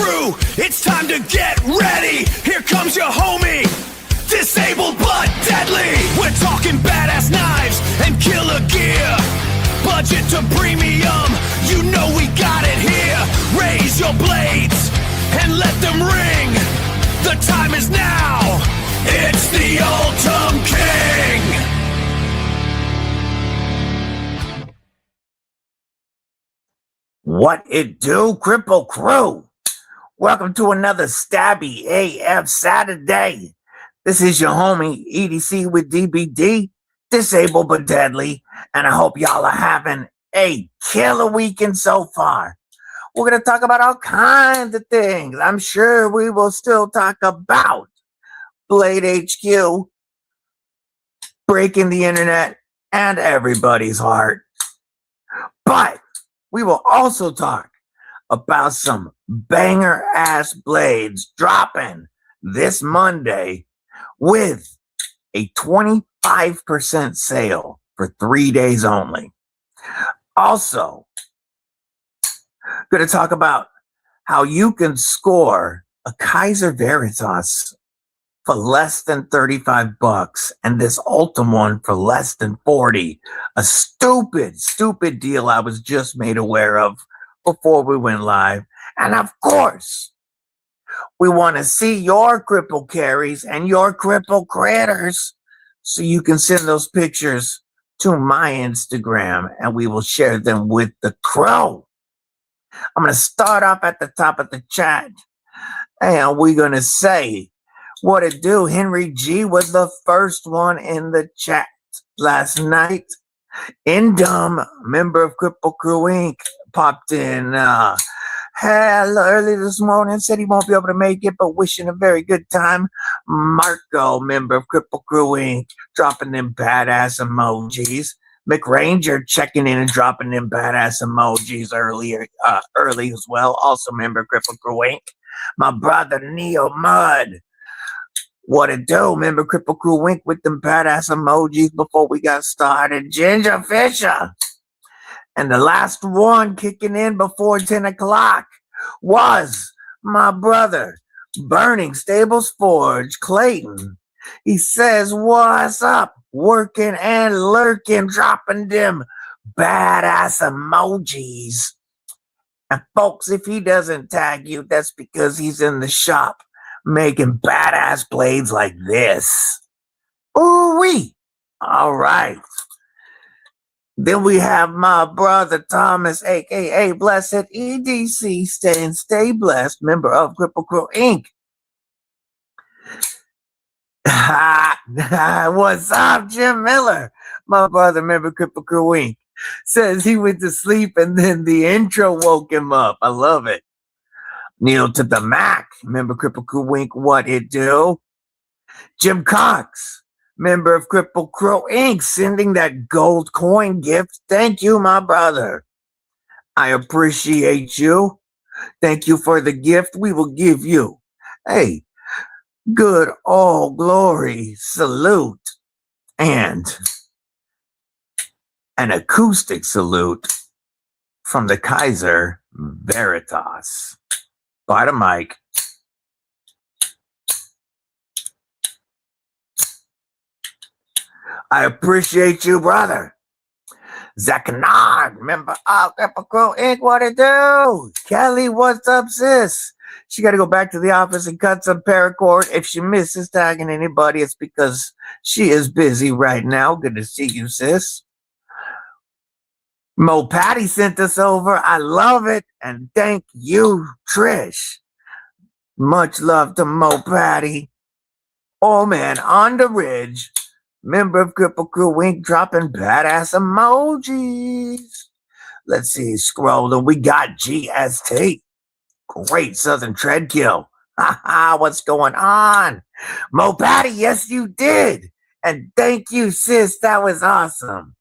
Krew, it's time to get ready. Here comes your homie, disabled but deadly. We're talking badass knives and killer gear. Budget to premium, you know we got it here. Raise your blades and let them ring. The time is now, it's the Ultim King. What it do, Kripple Krew? Welcome to another Stabby AF Saturday. This is your homie, EDC with DBD, disabled but deadly, and I hope y'all are having a killer weekend so far. We're going to talk about all kinds of things. I'm sure we will still talk about BladeHQ, breaking the internet, and everybody's heart. But we will also talk about some banger-ass blades dropping this Monday with a 25% sale for 3 days only. Also, going to talk about how you can score a Kaiser Veritas for less than 35 bucks and this Ultim one for less than 40. A stupid deal I was just made aware of before we went live. And of course, we want to see your Kripple carries and your Kripple critters so you can send those pictures to my Instagram and we will share them with the Krew. I'm going to start off at the top of the chat and we're going to say, what it do? Henry G was the first one in the chat last night. Indum, member of Kripple Krew Inc., popped in early this morning, said he won't be able to make it, but wishing a very good time. Marco, member of Kripple Krew Inc., dropping them badass emojis. McRanger checking in and dropping them badass emojis early as well. Also member of Kripple Krew Inc. My brother Neo Mud. What it do? Member Kripple Krew Inc. with them badass emojis before we got started. Ginger Fisher. And the last one kicking in before 10 o'clock was my brother, Burning Stables Forge, Clayton. He says, what's up? Working and lurking, dropping them badass emojis. And folks, if he doesn't tag you, that's because he's in the shop making badass blades like this. Ooh-wee. All right. Then we have my brother Thomas, a.k.a. Blessed EDC, stay blessed, member of Kripple Krew Inc. What's up, Jim Miller? My brother, member Kripple Krew Inc. says he went to sleep and then the intro woke him up. I love it. Neil to the Mac, member Kripple Krew Inc. What it do? Jim Cox, member of Kripple Krew Inc., sending that gold coin gift. Thank you, my brother. I appreciate you. Thank you for the gift. We will give you a good all glory salute and an acoustic salute from the Kaiser Veritas. By the mic. I appreciate you, brother. Zakanard, member of Kripple Krew Inc. What it do? Kelly, what's up, sis? She got to go back to the office and cut some paracord. If she misses tagging anybody, it's because she is busy right now. Good to see you, sis. Mo Patty sent us over. I love it. And thank you, Trish. Much love to Mo Patty. Oh, man, on the ridge. Member of Kripple Krew Inc. dropping badass emojis. Let's see, scrolling. We got GST. Great Southern Treadkill. Haha, what's going on? Mo Patty, yes, you did. And thank you, sis. That was awesome.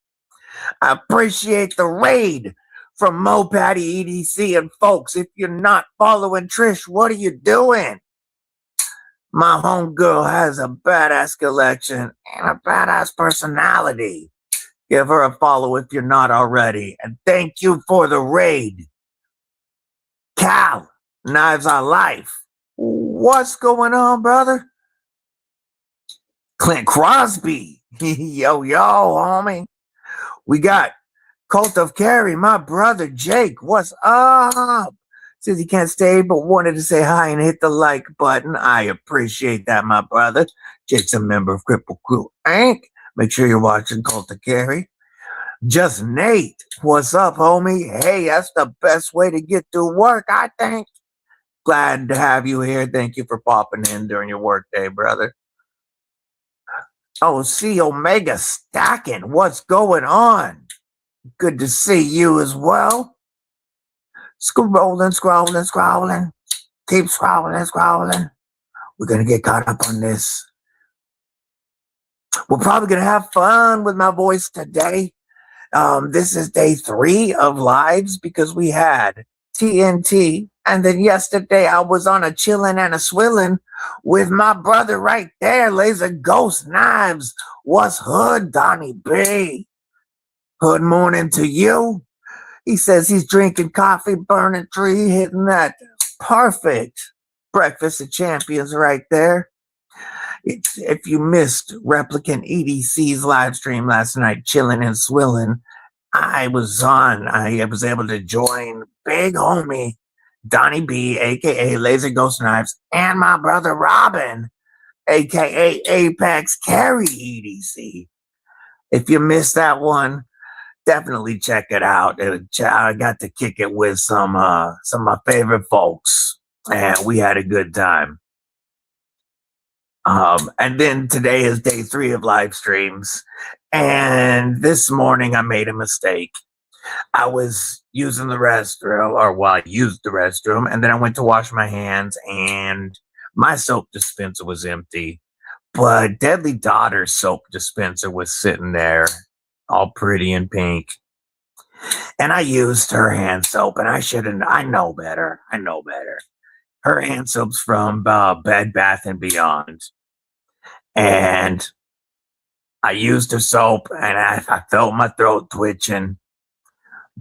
I appreciate the raid from Mo Patty EDC. And folks, if you're not following Trish, what are you doing? My homegirl has a badass collection and a badass personality. Give her a follow if you're not already. And thank you for the raid. Cal, Knives Are Life. What's going on, brother? Clint Crosby. Yo, homie. We got Cult of Karry, my brother Jake. What's up? Says he can't stay, but wanted to say hi and hit the like button. I appreciate that, my brother. Jake's a member of Kripple Krew Inc. Make sure you're watching Cult of Karry. Just Nate. What's up, homie? Hey, that's the best way to get through work, I think. Glad to have you here. Thank you for popping in during your workday, brother. Oh, see Omega stacking. What's going on? Good to see you as well. Scrolling. Keep scrolling. We're going to get caught up on this. We're probably going to have fun with my voice today. This is day 3 of lives because we had TNT. And then yesterday I was on a chillin' and a swillin' with my brother right there, Laser Ghost Knives. What's hood, Donnie B? Good morning to you. He says he's drinking coffee, burning tree, hitting that perfect breakfast of champions right there. If you missed Replicant EDC's live stream last night, chilling and swilling, I was able to join big homie Donnie B, aka Laser Ghost Knives, and my brother Robin, aka Apex Karry EDC. If you missed that one, definitely check it out. I got to kick it with some of my favorite folks, and we had a good time. And then today is day 3 of live streams, and this morning I made a mistake. I was using the restroom, I used the restroom, and then I went to wash my hands, and my soap dispenser was empty, but Deadly Daughter's soap dispenser was sitting there, all pretty and pink. And I used her hand soap, and I know better. Her hand soap's from Bed Bath & Beyond. And I used her soap, and I felt my throat twitching,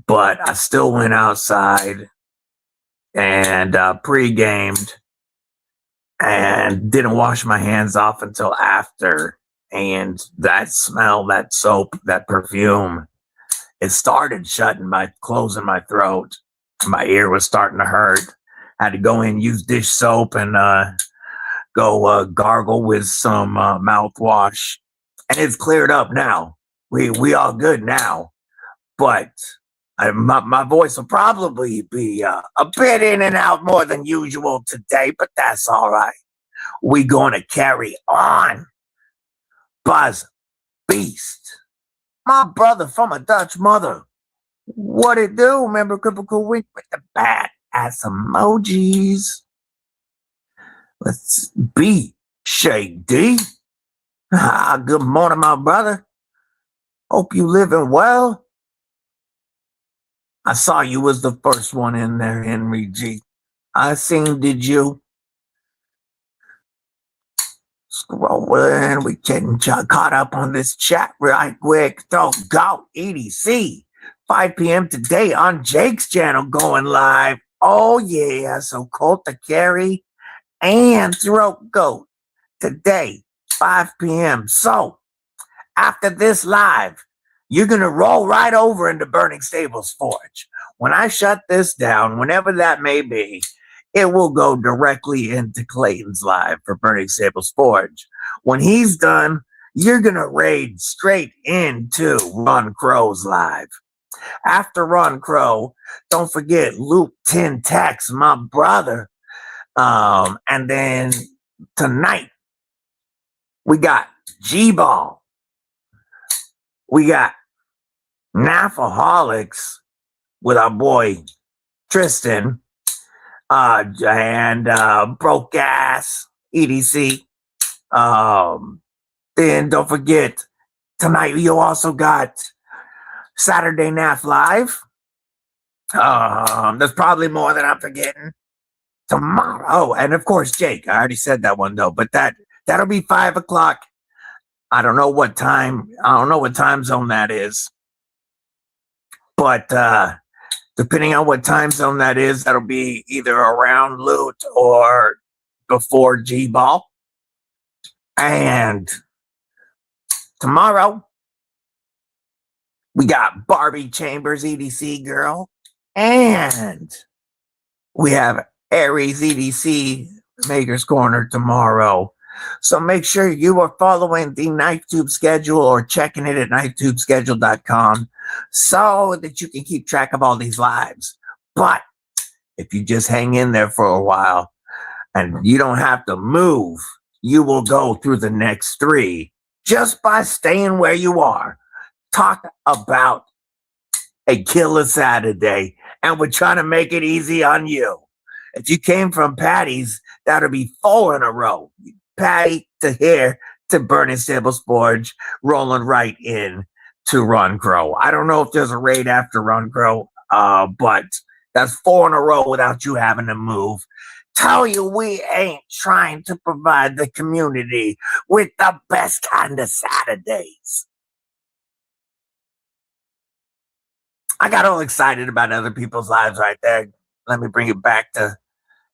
but I still went outside and pre-gamed and didn't wash my hands off until after. And that smell, that soap, that perfume, it started closing my throat. My ear was starting to hurt. I had to go in, use dish soap, and go gargle with some mouthwash. And it's cleared up now. We all good now. But my voice will probably be a bit in and out more than usual today, but that's all right. We gonna carry on. Buzz Beast, my brother from a Dutch mother. What it do? Remember Kripple Wink with the bad ass emojis. Let's be Shake D. Good morning, my brother. Hope you living well. I saw you was the first one in there, Henry G. I seen did you. Scrolling, we getting caught up on this chat right quick. Don't go EDC. 5 p.m. today on Jake's channel going live. Oh yeah, so Cult of Karry and Throat Goat today, 5 p.m. So after this live, you're going to roll right over into Burning Stables Forge. When I shut this down, whenever that may be, it will go directly into Clayton's live for Burning Stables Forge. When he's done, you're going to raid straight into Ron Crow's live. After Ron Crow, don't forget Luke 10 Tex, my brother. And then tonight, we got G-Ball. We got Nafaholics with our boy Tristan. And Broke Ass EDC. Then don't forget, tonight you also got Saturday Naf Live. There's probably more that I'm forgetting. Tomorrow, oh, and of course Jake. I already said that one though, but that'll be 5 o'clock. I don't know what time. I don't know what time zone that is. But Depending on what time zone that is, that'll be either around loot or before G-Ball. And tomorrow, we got Barbie Chambers EDC Girl. And we have Aries EDC Maker's Corner tomorrow. So make sure you are following the KnifeTube schedule or checking it at knifetubeschedule.com so that you can keep track of all these lives. But if you just hang in there for a while and you don't have to move, you will go through the next 3 just by staying where you are. Talk about a killer Saturday, and we're trying to make it easy on you. If you came from Patty's, that'll be 4 in a row. Patty to here to Burning Stable's Forge, rolling right in to Run Crow. I don't know if there's a raid after Run Crow, but that's 4 in a row without you having to move. Tell you we ain't trying to provide the community with the best kind of Saturdays. I got all excited about other people's lives right there. Let me bring it back to,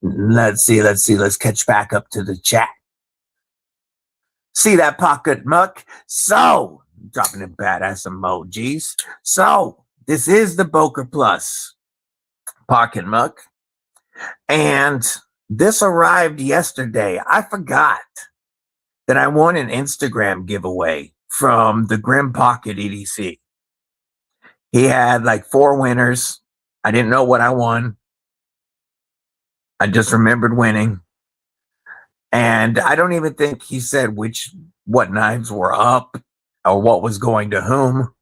let's see, let's catch back up to the chat. See that pocket muck? So, dropping in badass emojis. So, this is the Boker Plus pocket muck. And this arrived yesterday. I forgot that I won an Instagram giveaway from the Grim Pocket EDC. He had like 4 winners. I didn't know what I won. I just remembered winning. And I don't even think he said what knives were up or what was going to whom.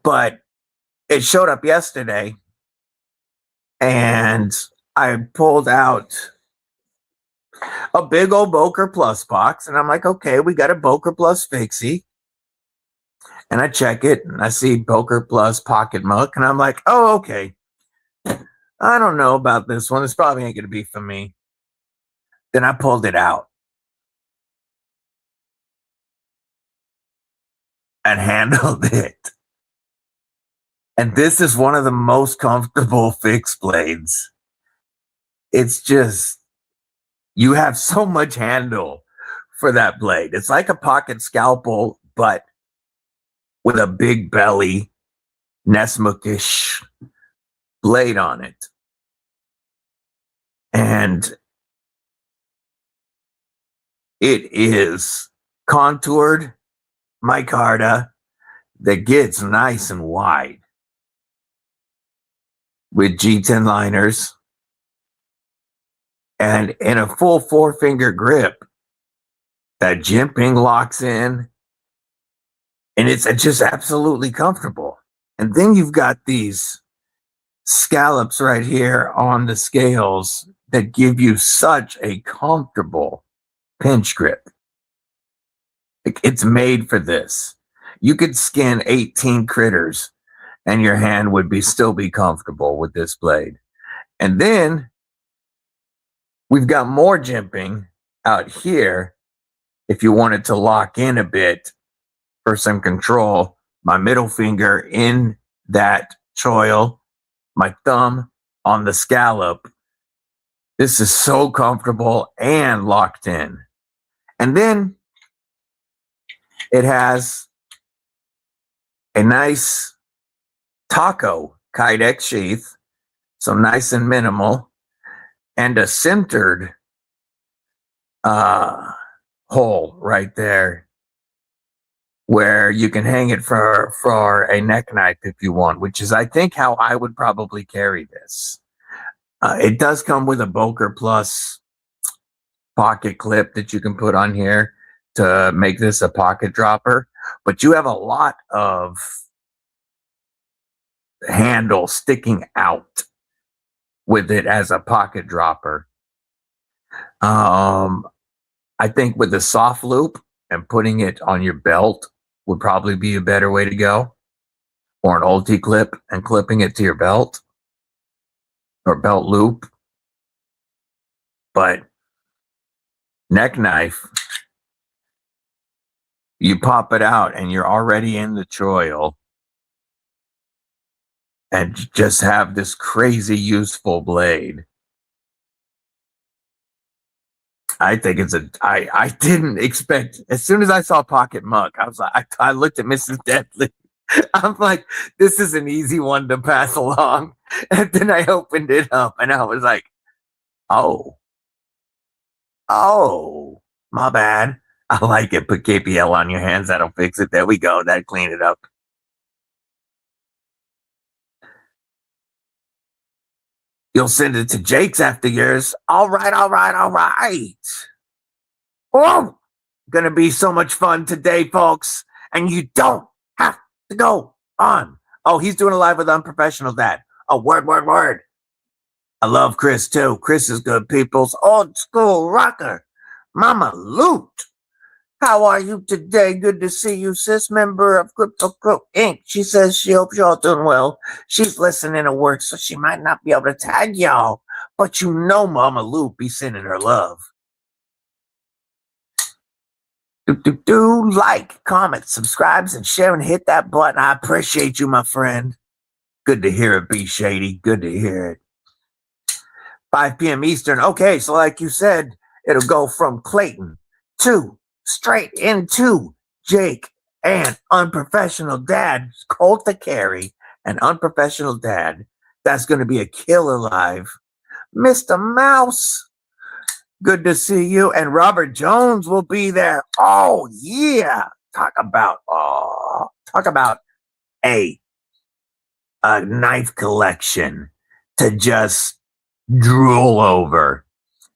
But it showed up yesterday. And I pulled out a big old Boker Plus box. And I'm like, okay, we got a Boker Plus fixie. And I check it and I see Boker Plus pocket muck. And I'm like, oh, okay. I don't know about this one. This probably ain't going to be for me. Then I pulled it out and handled it. And this is one of the most comfortable fixed blades. It's just, you have so much handle for that blade. It's like a pocket scalpel, but with a big belly, Nesmookish blade on it. And it is contoured micarta that gets nice and wide with G10 liners and in a full 4-finger grip that jimping locks in, and it's just absolutely comfortable. And then you've got these scallops right here on the scales that give you such a comfortable pinch grip. It's made for this. You could skin 18 Kritters and your hand would still be comfortable with this blade. And then we've got more jimping out here if you wanted to lock in a bit for some control. My middle finger in that choil, my thumb on the scallop. This is so comfortable and locked in. And then it has a nice taco Kydex sheath, so nice and minimal, and a centered hole right there where you can hang it for a neck knife if you want, which is, I think, how I would probably carry this. It does come with a Boker Plus pocket clip that you can put on here to make this a pocket dropper, but you have a lot of handle sticking out with it as a pocket dropper. I think with the soft loop and putting it on your belt would probably be a better way to go, or an ulti clip and clipping it to your belt or belt loop. But neck knife, you pop it out and you're already in the choil. and just have this crazy useful blade. I think it's I didn't expect, as soon as I saw Pocket Muck, I was like, I looked at Mrs. Deadly. I'm like, this is an easy one to pass along. And then I opened it up and I was like, oh, my bad. I like it. Put KPL on your hands. That'll fix it. There we go. That'll clean it up. You'll send it to Jake's after yours. All right. Oh, gonna be so much fun today, folks. And you don't have to go on. Oh, he's doing a live with Unprofessional Dad. Oh, word. I love Chris too. Chris is good, people's old school rocker. Mama Loot. How are you today? Good to see you, sis, member of Krew Inc. She says she hopes y'all doing well. She's listening to work, so she might not be able to tag y'all. But you know Mama Loot be sending her love. Do like, comment, subscribe, and share, and hit that button. I appreciate you, my friend. Good to hear it, B Shady. Good to hear it. 5 p.m. Eastern. Okay, so like you said, it'll go from Clayton to straight into Jake and Unprofessional Dad, Colt the Karry, and Unprofessional Dad. That's going to be a killer live. Mr. Mouse, good to see you. And Robert Jones will be there. Oh, yeah. Talk about a knife collection to just drool over.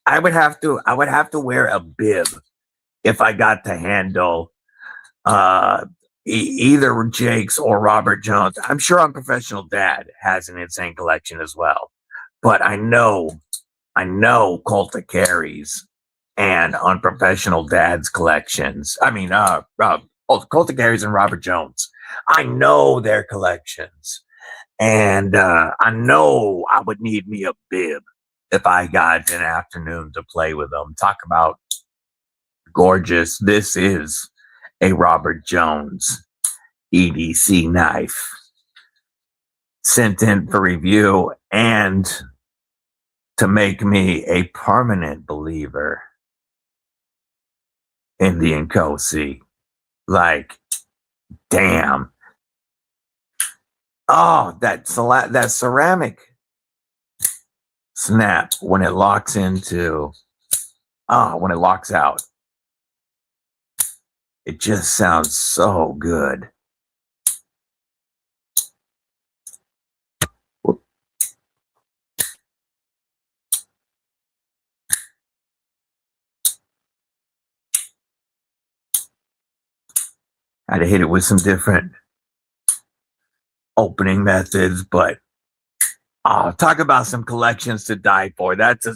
I would have to wear a bib if I got to handle either Jake's or Robert Jones. I'm sure Unprofessional Dad has an insane collection as well, but I know Colt the Karry's and Unprofessional Dad's collections. I mean, Colt the Karry's and Robert Jones. I know their collections, and I know I would need me a bib if I got an afternoon to play with them. Talk about gorgeous. This is a Robert Jones EDC knife sent in for review and to make me a permanent believer in the Nkosi. Like, damn. Oh, that ceramic snap when it locks into, when it locks out. It just sounds so good. I had to hit it with some different opening methods, but talk about some collections to die for. That's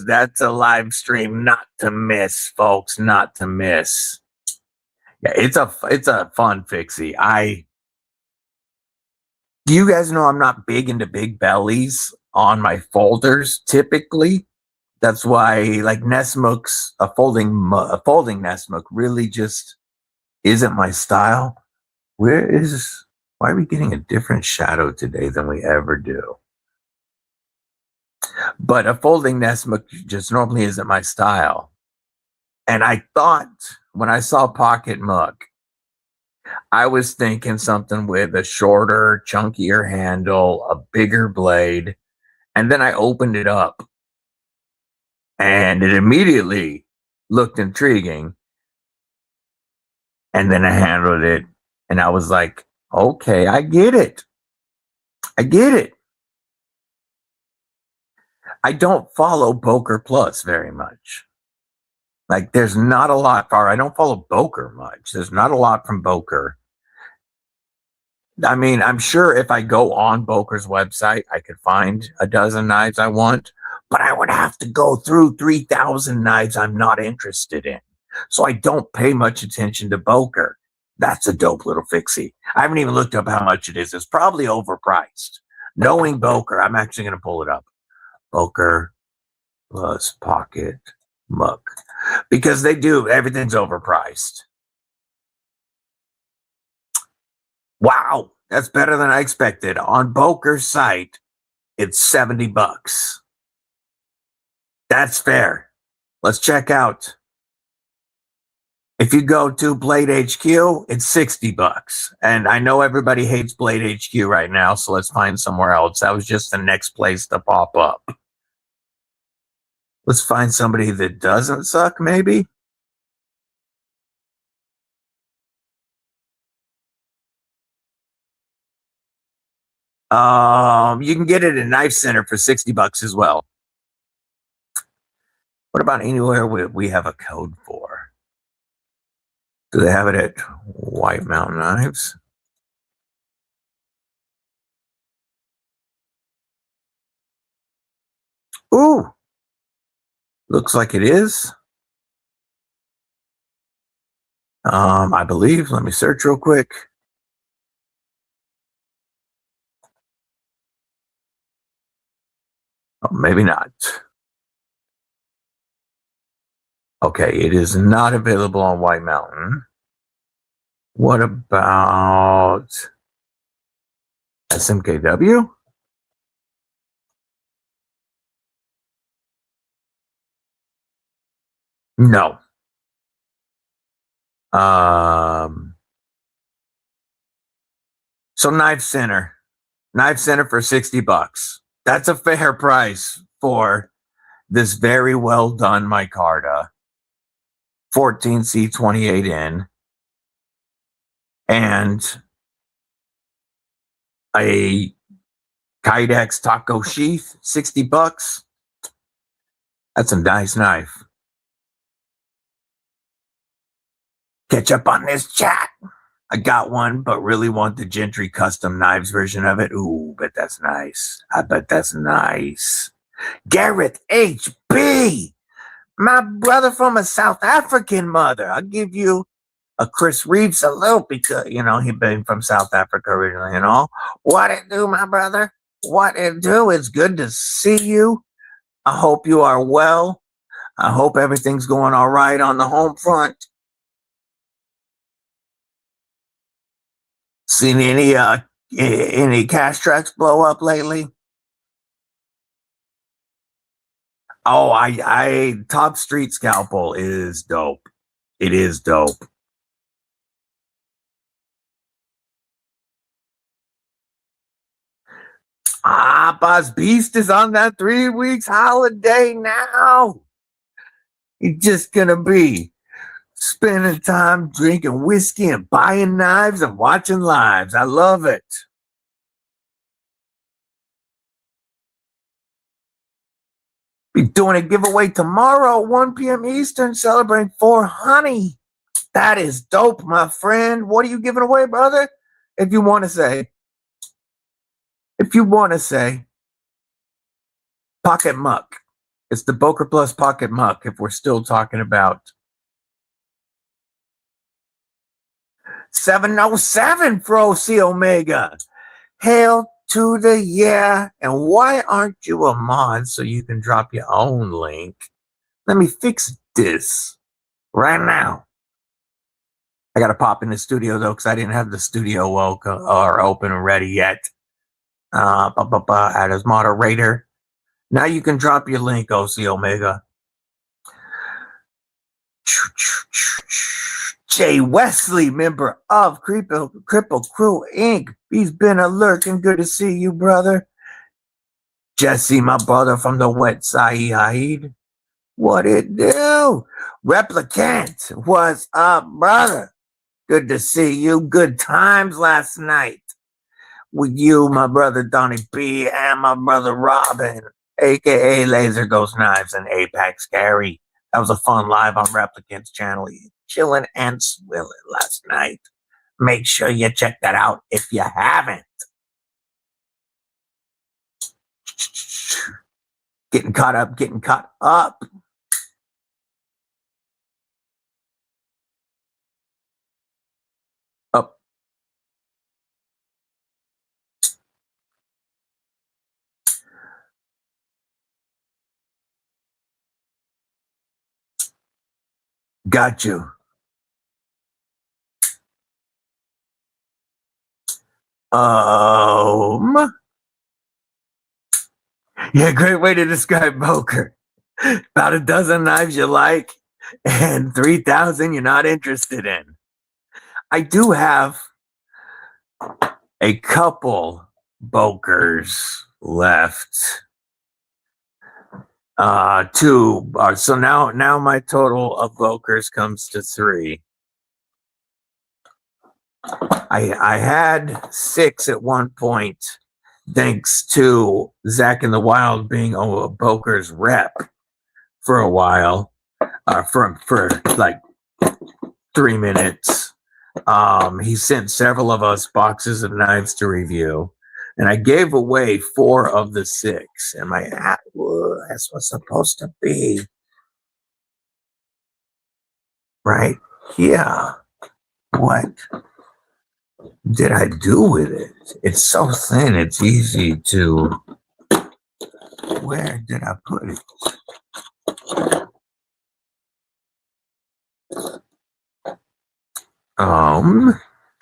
a live stream not to miss, folks, not to miss. Yeah, it's a fun fixie. Do you guys know I'm not big into big bellies on my folders typically? That's why, like, Nesmooks, a folding Nesmook really just isn't my style. Why are we getting a different shadow today than we ever do? But a folding Nesmook just normally isn't my style. And I thought, when I saw Pocket Muck, I was thinking something with a shorter, chunkier handle, a bigger blade. And then I opened it up and it immediately looked intriguing. And then I handled it and I was like, okay, I get it. I don't follow Boker Plus very much. Like, there's not a lot. I don't follow Boker much. There's not a lot from Boker. I mean, I'm sure if I go on Boker's website, I could find a dozen knives I want, but I would have to go through 3,000 knives I'm not interested in. So I don't pay much attention to Boker. That's a dope little fixie. I haven't even looked up how much it is. It's probably overpriced. Knowing Boker, I'm actually going to pull it up. Boker plus Pocket Muck. Because they do, everything's overpriced. Wow, That's better than I expected. On Boker's site, it's $70. That's fair. Let's check out. If you go to BladeHQ, it's $60. And I know everybody hates BladeHQ right now, so let's find somewhere else. That was just the next place to pop up. Let's find somebody that doesn't suck, maybe. You can get it at Knife Center for $60 as well. What about anywhere we have a code for? Do they have it at White Mountain Knives? Ooh, looks like it is. I believe. Let me search real quick. Oh, maybe not. Okay, it is not available on White Mountain. What about SMKW? No. So Knife Center for $60. That's a fair price for this very well done micarta, 14C28N, and a Kydex taco sheath, $60. That's a nice knife. Catch up on this chat. I got one, but really want the Gentry custom knives version of it. Ooh, bet that's nice. I bet that's nice. Gareth HB, my brother from a South African mother. I'll give you a Chris Reeves salute because, you know, he been from South Africa originally and all. What it do, my brother? What it do? It's good to see you. I hope you are well. I hope everything's going all right on the home front. Seen any cash trucks blow up lately? Oh, I Top Street Scalpel is dope. It is dope. Boss Beast is on that 3 weeks holiday now. He's just gonna be spending time drinking whiskey and buying knives and watching lives. I love it. Be doing a giveaway tomorrow, 1 p.m. Eastern, celebrating 4 honey. That is dope, my friend. What are you giving away, brother? If you want to say. Pocket Muck. It's the Boker Plus Pocket Muck, if we're still talking about 707 for OC Omega. Hail to the yeah. And why aren't you a mod so you can drop your own link? Let me fix this right now. I got to pop in the studio, though, because I didn't have the studio open and ready yet. Add as moderator. Now you can drop your link, OC Omega. Jay Wesley, member of Kripple Krew Inc. He's been lurking. Good to see you, brother. Jesse, my brother from the West Side. What it do? Replicant, what's up, brother? Good to see you. Good times last night with you, my brother Donnie B, and my brother Robin, aka Laser Ghost Knives and Apex Karry. That was a fun live on Replicant's channel. Chilling and swilling last night. Make sure you check that out if you haven't. Getting caught up. Up. Got you. Yeah, great way to describe poker. About a dozen knives you like, and 3,000 you're not interested in. I do have a couple Bokers left. Two. So now my total of Bokers comes to 3. I had 6 at one point, thanks to Zach in the Wild being a Boker's rep for a while, for like 3 minutes. He sent several of us boxes of knives to review, and I gave away 4 of the 6. And my that's what's supposed to be right here. What did I do with it? It's so thin, it's easy to. Where did I put it?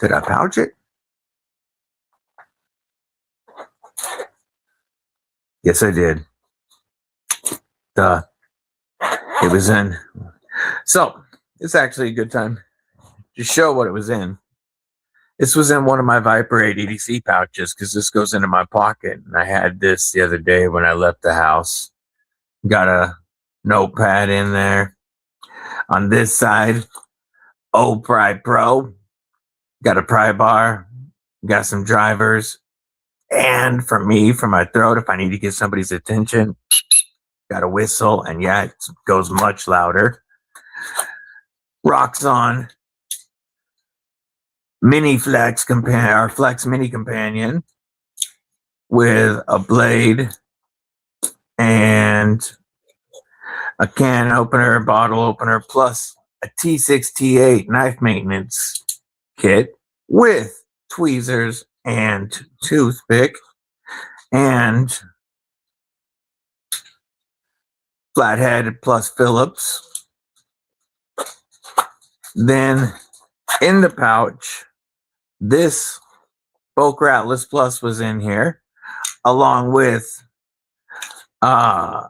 Did I pouch it? Yes, I did. Duh. It was in. So it's actually a good time to show what it was in. This was in one of my Viper 8 EDC pouches because this goes into my pocket. And I had this the other day when I left the house. Got a notepad in there. On this side, Pry Pro. Got a pry bar. Got some drivers. And for me, for my throat, if I need to get somebody's attention, got a whistle. And yeah, it goes much louder. Rocks on. Mini Flex Flex Mini Companion with a blade and a can opener, bottle opener, plus a T6 T8 knife maintenance kit with tweezers and toothpick and flathead plus Phillips. Then in the pouch, this Boker Atlas Plus was in here, along with a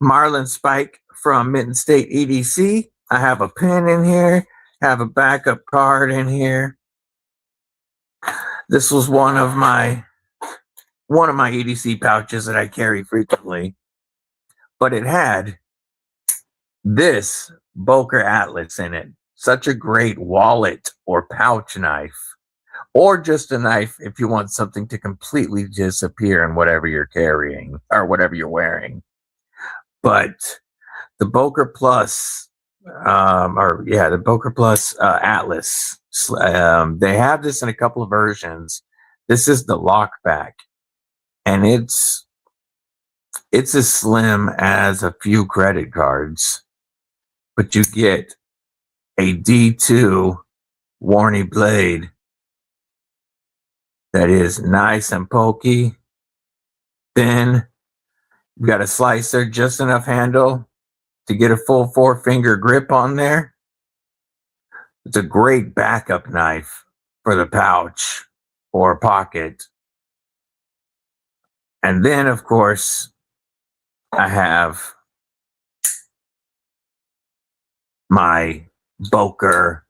Marlin Spike from Mitten State EDC. I have a pin in here, have a backup card in here. This was one of my EDC pouches that I carry frequently, but it had this Boker Atlas in it. Such a great wallet or pouch knife, or just a knife if you want something to completely disappear in whatever you're carrying or whatever you're wearing. But the Boker Plus, the Boker Plus Atlas, they have this in a couple of versions. This is the lockback, and it's as slim as a few credit cards, but you get a D2 Warney blade that is nice and pokey, thin. You've got a slicer, just enough handle to get a full 4-finger grip on there. It's a great backup knife for the pouch or pocket. And then, of course, I have my Boker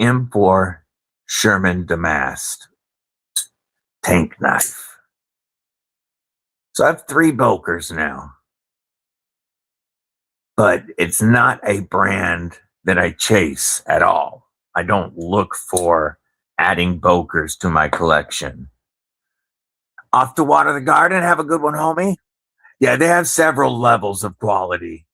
M4 Sherman Damast tank knife. So I have 3 Bokers now. But it's not a brand that I chase at all. I don't look for adding Bokers to my collection. Off to water the garden. Have a good one, homie. Yeah, they have several levels of quality.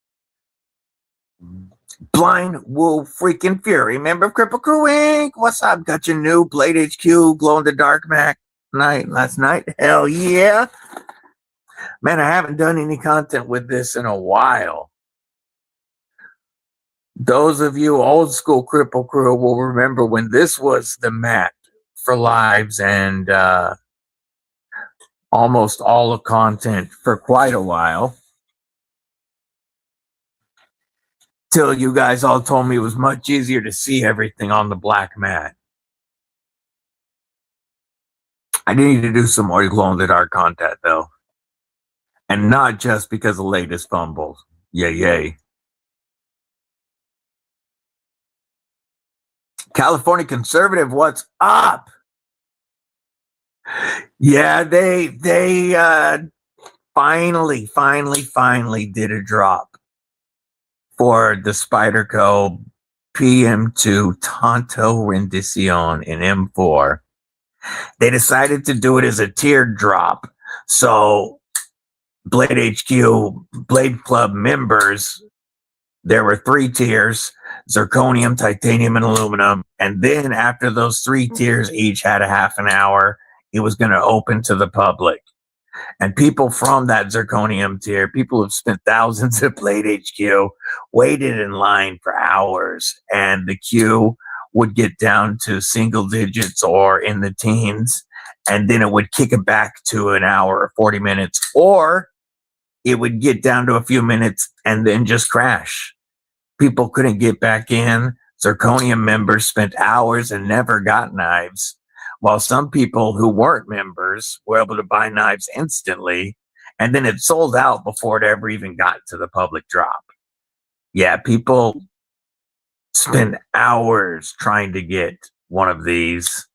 Blind Wolf Freaking Fury, member of Kripple Krew Inc. What's up? Got your new BladeHQ glow in the dark Mac last night. Hell yeah. Man, I haven't done any content with this in a while. Those of you old school Kripple Krew will remember when this was the mat for lives and almost all of content for quite a while. Till you guys all told me it was much easier to see everything on the black mat. I need to do some more glow in the dark content though. And not just because of latest fumbles. Yay, yay. California conservative, what's up? Yeah, they finally did a drop for the Spyderco PM2 Tanto Rendition in M4. They decided to do it as a tiered drop. So BladeHQ Blade Club members, there were 3 tiers: zirconium, titanium, and aluminum. And then after those 3 tiers each had a half an hour, it was going to open to the public. And people from that zirconium tier, people have spent thousands at BladeHQ, waited in line for hours, and the queue would get down to single digits or in the teens, and then it would kick it back to an hour or 40 minutes, or it would get down to a few minutes and then just crash. People couldn't get back in. Zirconium members spent hours and never got knives, while some people who weren't members were able to buy knives instantly, and then it sold out before it ever even got to the public drop. Yeah, people spent hours trying to get one of these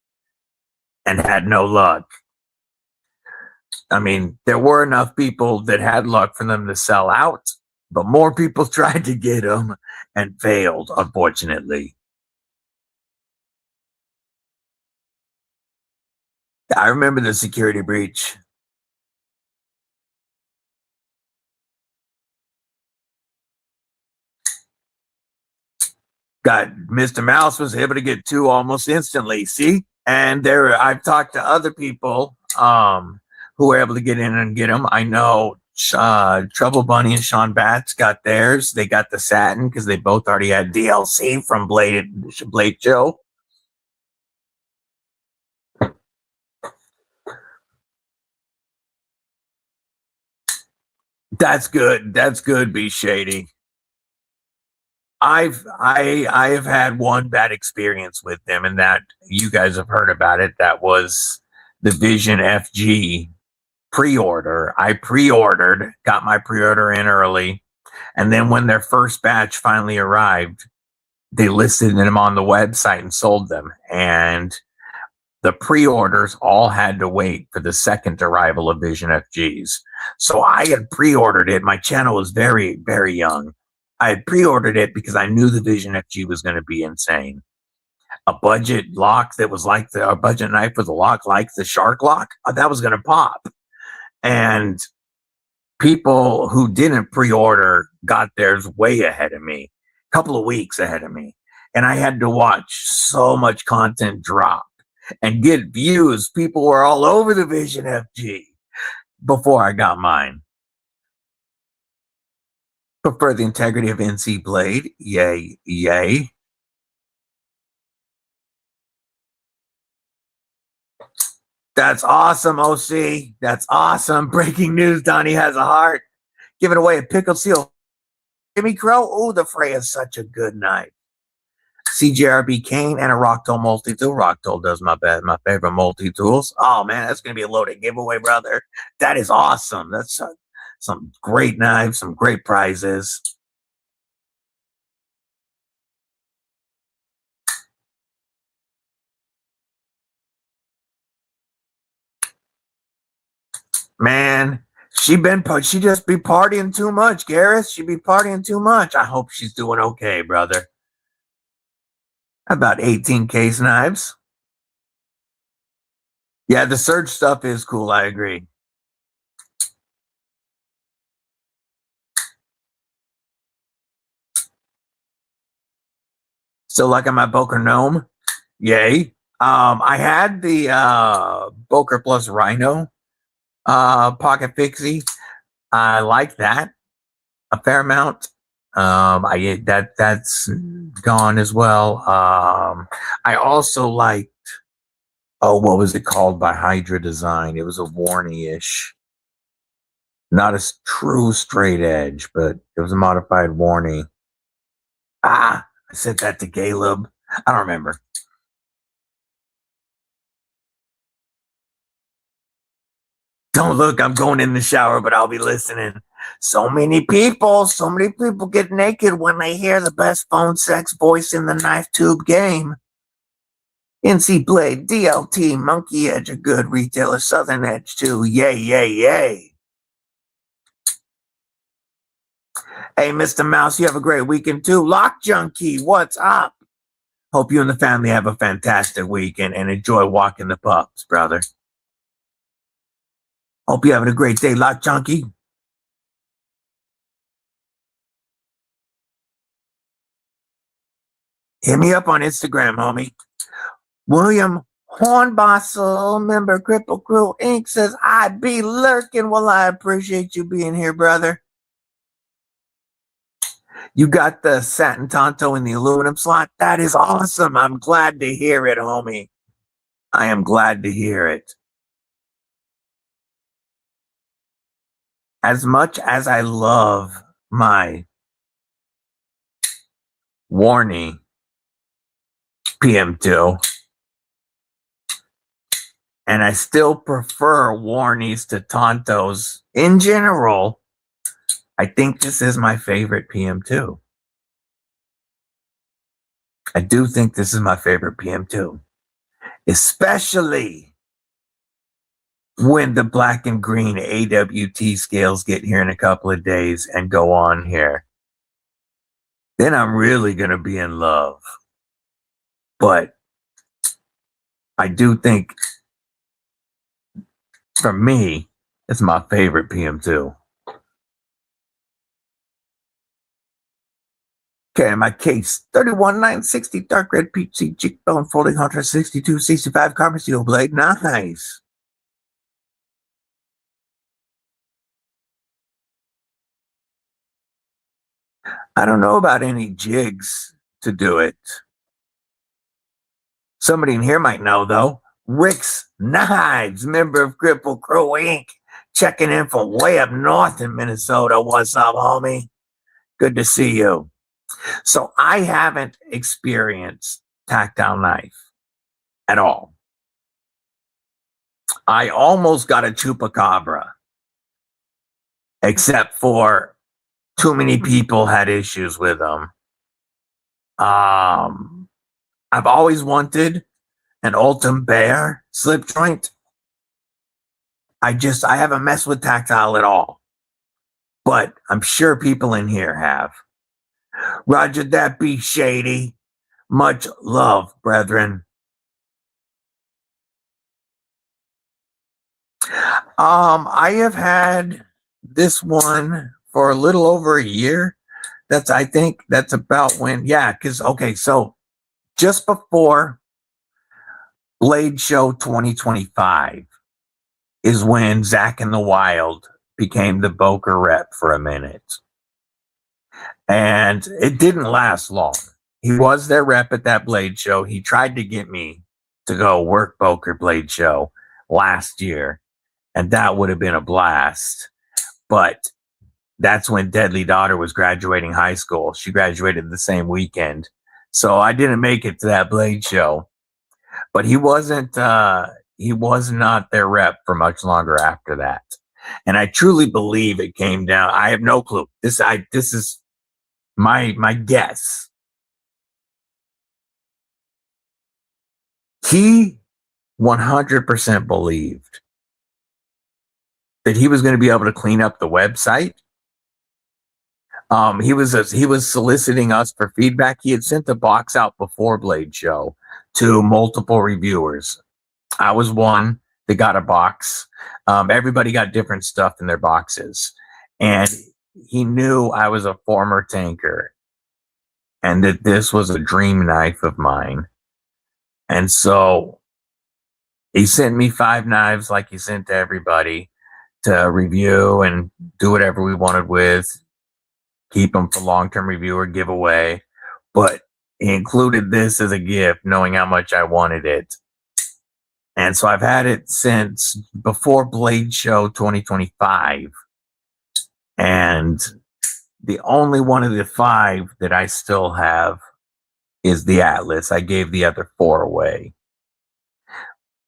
and had no luck. I mean, there were enough people that had luck for them to sell out, but more people tried to get them and failed, unfortunately. I remember the security breach. Got Mr. Mouse was able to get 2 almost instantly. See, and there I've talked to other people who were able to get in and get them. I know Trouble Bunny and Sean Batts got theirs. They got the satin because they both already had DLC from Blade Joe. That's good. That's good, Be Shady. I have had one bad experience with them, and that you guys have heard about it. That was the Vision FG pre-order. I pre-ordered, got my pre-order in early, and then when their first batch finally arrived, they listed them on the website and sold them. And the pre-orders all had to wait for the second arrival of Vision FGs. So I had pre-ordered it. My channel was very, very young. I had pre-ordered it because I knew the Vision FG was going to be insane. A budget lock that was like a budget knife with a lock like the Shark lock, that was going to pop. And people who didn't pre-order got theirs way ahead of me, a couple of weeks ahead of me. And I had to watch so much content drop and get views. People were all over the Vision FG before I got mine. Prefer the integrity of NC Blade. Yay, yay. That's awesome, OC. That's awesome. Breaking news, Donnie has a heart. Giving away a pickle seal. Jimmy Crow. Oh, the Frey is such a good knife. CJRB Kane and a Rocktool multi-tool. Rocktool does my favorite multi-tools. Oh, man, that's going to be a loaded giveaway, brother. That is awesome. That's some great knives, some great prizes. Man, she just be partying too much, Gareth. She be partying too much. I hope she's doing okay, brother. About 18 case knives. Yeah, the Surge stuff is cool. I agree. Still liking my Boker Gnome. Yay. I had the Boker Plus Rhino pocket fixie. I like that a fair amount. That's gone as well. I also liked, what was it called by Hydra Design? It was a Warney-ish. Not a true straight edge, but it was a modified Warney. I said that to Caleb. I don't remember. Don't look, I'm going in the shower, but I'll be listening. So many people get naked when they hear the best phone sex voice in the knife tube game. NC Blade, DLT, Monkey Edge, a good retailer, Southern Edge too. Yay, yay, yay. Hey, Mr. Mouse, you have a great weekend too. Lock Junkie, what's up? Hope you and the family have a fantastic weekend and enjoy walking the pups, brother. Hope you're having a great day, Lock Junkie. Hit me up on Instagram, homie. William Hornbostel, member Kripple Krew Inc. says, I be lurking. Well, I appreciate you being here, brother. You got the satin tonto in the aluminum slot? That is awesome. I'm glad to hear it, homie. I am glad to hear it. As much as I love my Warney PM2, and I still prefer Warneys to Tontos in general, I think this is my favorite PM2. I do think this is my favorite PM2, especially when the black and green AWT scales get here in a couple of days and go on here. Then I'm really going to be in love. But I do think, for me, it's my favorite PM2. Okay, my case, 31960 dark red peach seed cheekbone folding hunter 6265 carbon steel blade. Nice. I don't know about any jigs to do it. Somebody in here might know, though. Rick's Knives, member of Kripple Krew Inc., checking in from way up north in Minnesota. What's up, homie? Good to see you. So I haven't experienced tactile knife at all. I almost got a chupacabra, except for too many people had issues with them. I've always wanted an Ultim Bear slip joint. I haven't messed with tactile at all, but I'm sure people in here have. Roger that, be shady. Much love, brethren. I have had this one for a little over a year. I think that's about when, because, okay, so just before Blade Show 2025 is when Zach in the Wild became the Boker rep for a minute. And it didn't last long. He was their rep at that Blade Show. He tried to get me to go work Boker Blade Show last year, and that would have been a blast. But that's when Deadly Daughter was graduating high school. She graduated the same weekend. So I didn't make it to that Blade Show. But he was not their rep for much longer after that. And I truly believe it came down. I have no clue. This is my guess. He 100% believed that he was going to be able to clean up the website. He was soliciting us for feedback. He had sent the box out before Blade Show to multiple reviewers. I was one that got a box. Everybody got different stuff in their boxes. And he knew I was a former tanker and that this was a dream knife of mine. And so he sent me 5 knives like he sent to everybody to review and do whatever we wanted with. Keep them for long-term review or giveaway. But he included this as a gift, knowing how much I wanted it. And so I've had it since before Blade Show 2025. And the only one of the 5 that I still have is the Atlas. I gave the other 4 away.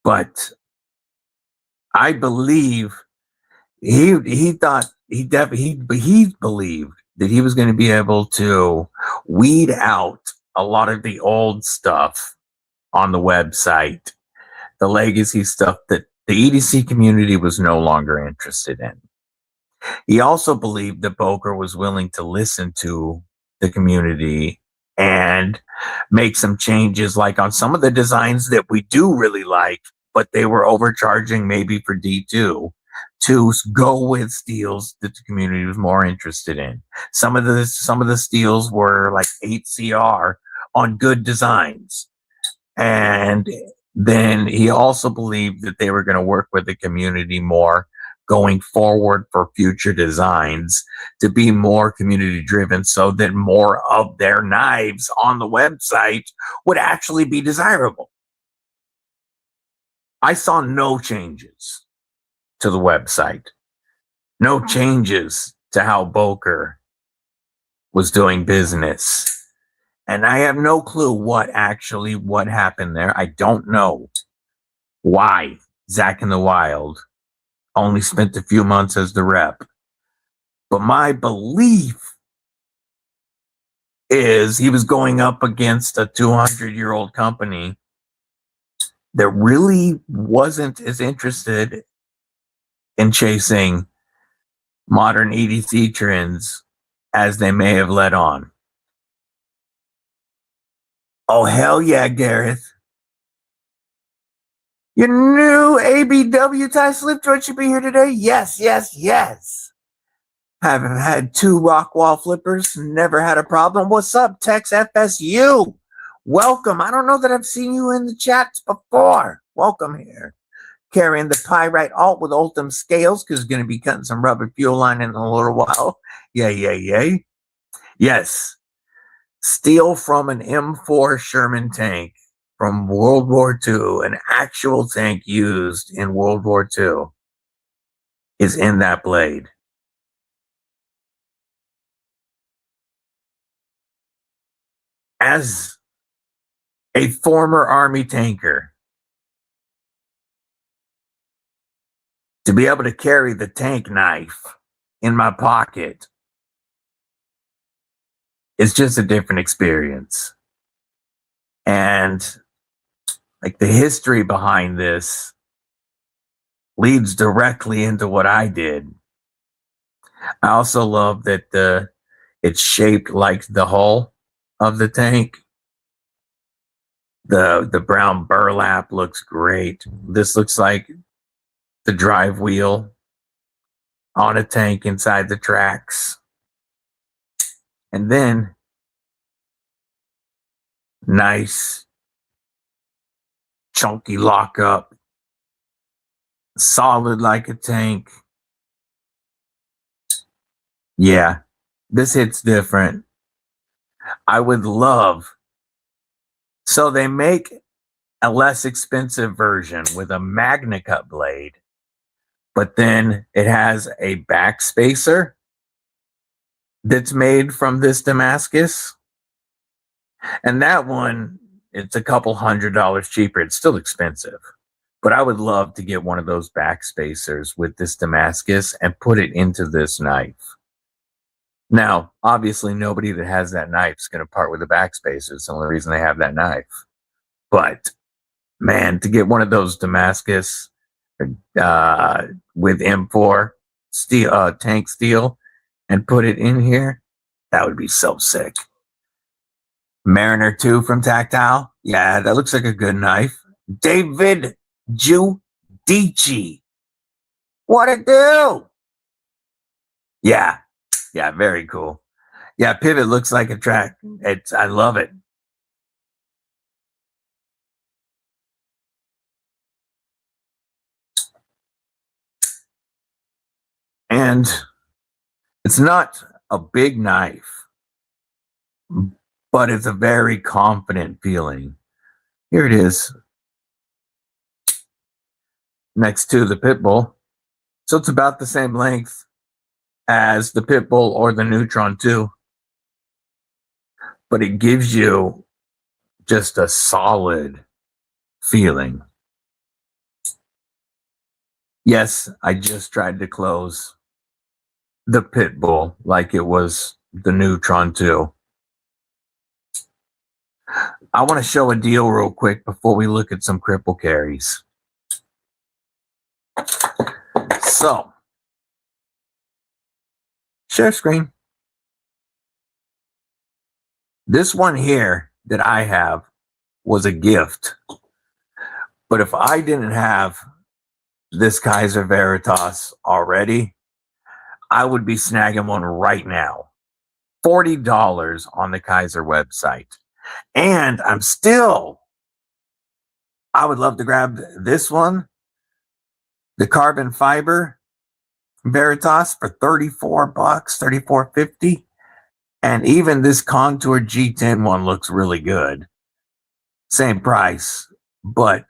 But I believe he thought he believed that he was going to be able to weed out a lot of the old stuff on the website, the legacy stuff that the EDC community was no longer interested in. He also believed that Boker was willing to listen to the community and make some changes, like on some of the designs that we do really like, but they were overcharging maybe for D2 to go with steels that the community was more interested in. Some of the steels were like 8CR on good designs. And then he also believed that they were going to work with the community more going forward for future designs to be more community driven, so that more of their knives on the website would actually be desirable. I saw no changes to the website, no changes to how Boker was doing business. And I have no clue what happened there. I don't know why Zach in the Wild only spent a few months as the rep. But my belief is he was going up against a 200-year-old company that really wasn't as interested in chasing modern EDC trends as they may have let on. Oh, hell yeah, Gareth. Your new ABW tie slip joint should be here today. Yes, yes, yes. Haven't had 2 rock wall flippers. Never had a problem. What's up, Tex FSU? Welcome. I don't know that I've seen you in the chats before. Welcome here. Carrying the Pyrite Alt with Ultim scales, because going to be cutting some rubber fuel line in a little while. Yay. Yes. Steel from an M4 Sherman tank from World War II, an actual tank used in World War II, is in that blade. As a former Army tanker, to be able to carry the tank knife in my pocket is just a different experience. And like the history behind this leads directly into what I did. I also love that it's shaped like the hull of the tank. The brown burlap looks great. This looks like the drive wheel on a tank inside the tracks. And then nice chunky lockup, solid like a tank. Yeah, this hits different. I would love. So they make a less expensive version with a Magna Cut blade, but then it has a back spacer that's made from this Damascus. And that one, it's a couple $100 cheaper. It's still expensive, but I would love to get one of those back spacers with this Damascus and put it into this knife. Now, obviously, nobody that has that knife is going to part with the back spacer. It's the only reason they have that knife. But man, to get one of those Damascus with M4 steel, tank steel, and put it in here, that would be so sick. Mariner 2 from Tactile. Yeah, that looks like a good knife. David Giudici. What it do? Yeah, very cool. Yeah, pivot looks like a track. I love it. And it's not a big knife, but it's a very confident feeling. Here it is, next to the Pitbull. So it's about the same length as the Pitbull or the Neutron 2. But it gives you just a solid feeling. Yes, I just tried to close the Pitbull like it was the Neutron 2. I want to show a deal real quick before we look at some Kripple carries. So, share screen. This one here that I have was a gift. But if I didn't have this Kaiser Veritas already, I would be snagging one right now. $40 on the Kaiser website. And I would love to grab this one, the carbon fiber Veritas, for $34, $34.50. And even this Contour G10 one looks really good. Same price, but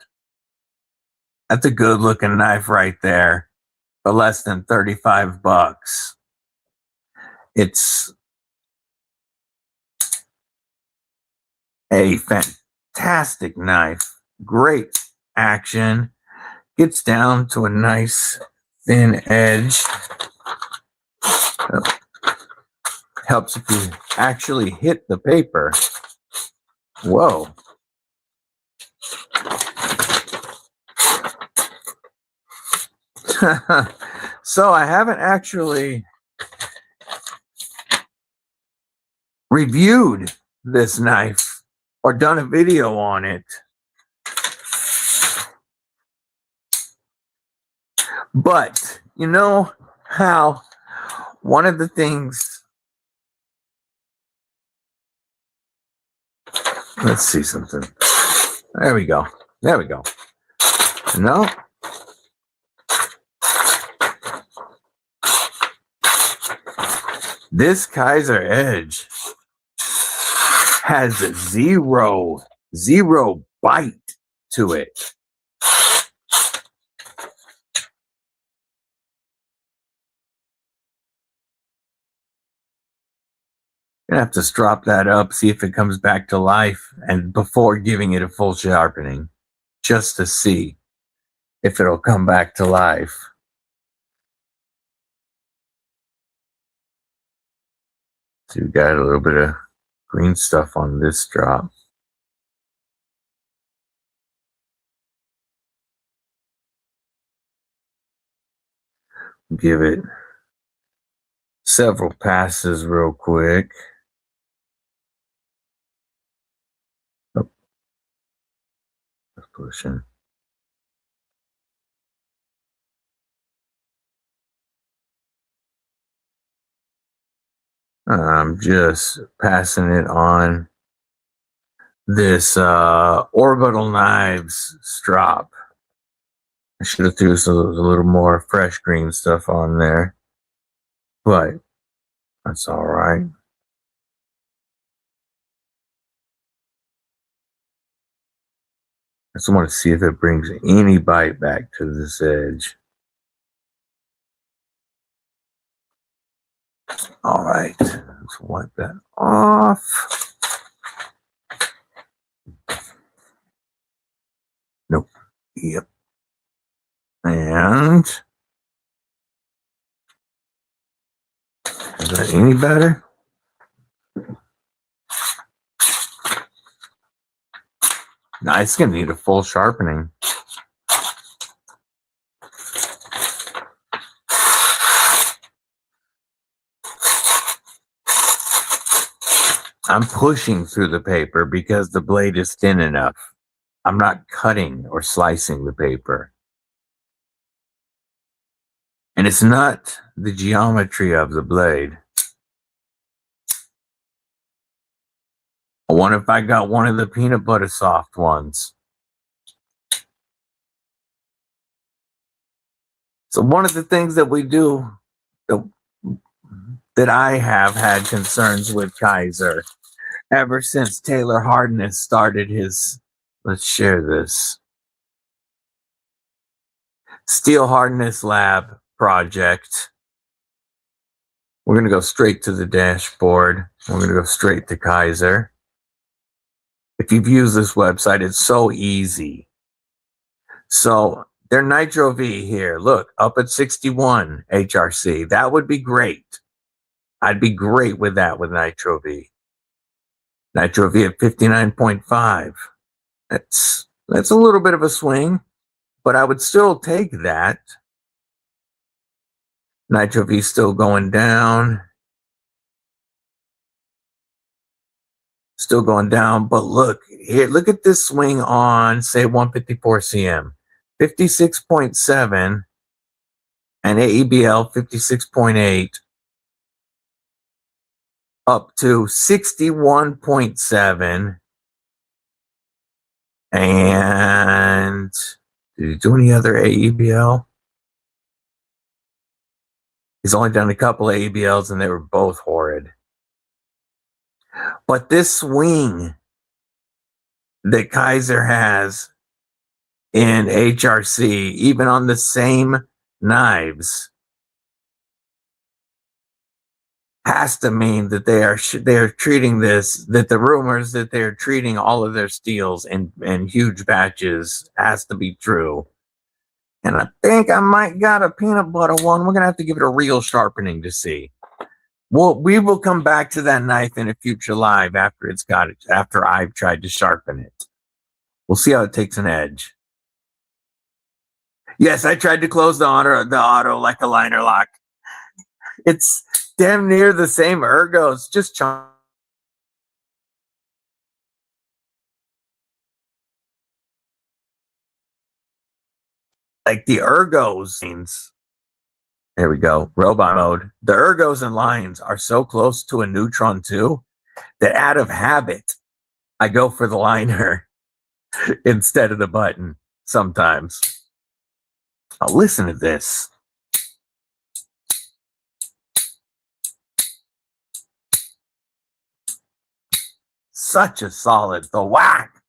that's a good looking knife right there for less than $35. It's a fantastic knife. Great action. Gets down to a nice thin edge. Helps if you actually hit the paper. Whoa. So I haven't actually reviewed this knife or done a video on it. But you know how one of the things, let's see something. There we go. There we go. No. This Kaiser Edge has zero bite to it. Gonna have to strop that up, see if it comes back to life, and before giving it a full sharpening, just to see if it'll come back to life. So we got a little bit of green stuff on this drop. Give it several passes real quick. Oh. Pushing. I'm just passing it on this Orbital Knives strop. I should have threw a little more fresh green stuff on there, but that's all right. I just want to see if it brings any bite back to this edge. All right, let's wipe that off. Nope. Yep. And is that any better? No, it's gonna need a full sharpening. I'm pushing through the paper because the blade is thin enough. I'm not cutting or slicing the paper. And it's not the geometry of the blade. I wonder if I got one of the peanut butter soft ones. So one of the things that we do, that I have had concerns with Kaiser ever since Taylor Hardness started his, let's share this, Steel Hardness Lab project. We're going to go straight to the dashboard. We're going to go straight to Kaiser. If you've used this website, it's so easy. So Their Nitro V here, look, up at 61 HRC. That would be great. I'd be great with that with Nitro V. Nitro V at 59.5. That's a little bit of a swing, but I would still take that. Nitro V still going down. Still going down, but look here, look at this swing on, say, 154 CM. 56.7 and AEBL 56.8 up to 61.7. And did he do any other AEBL? He's only done a couple AEBLs and they were both horrid. But this swing that Kaiser has in HRC, even on the same knives, has to mean that they are treating this, that the rumors that they're treating all of their steels in huge batches has to be true. And I think I might got a peanut butter one. We're gonna have to give it a real sharpening to see. Well, we will come back to that knife in a future live after after I've tried to sharpen it. We'll see how it takes an edge. Yes, I tried to close the auto like a liner lock. It's damn near the same ergos, just like the ergos. There we go, robot mode. The ergos and lines are so close to a neutron 2 that out of habit, I go for the liner instead of the button sometimes. Now listen to this. Such a solid, the whack.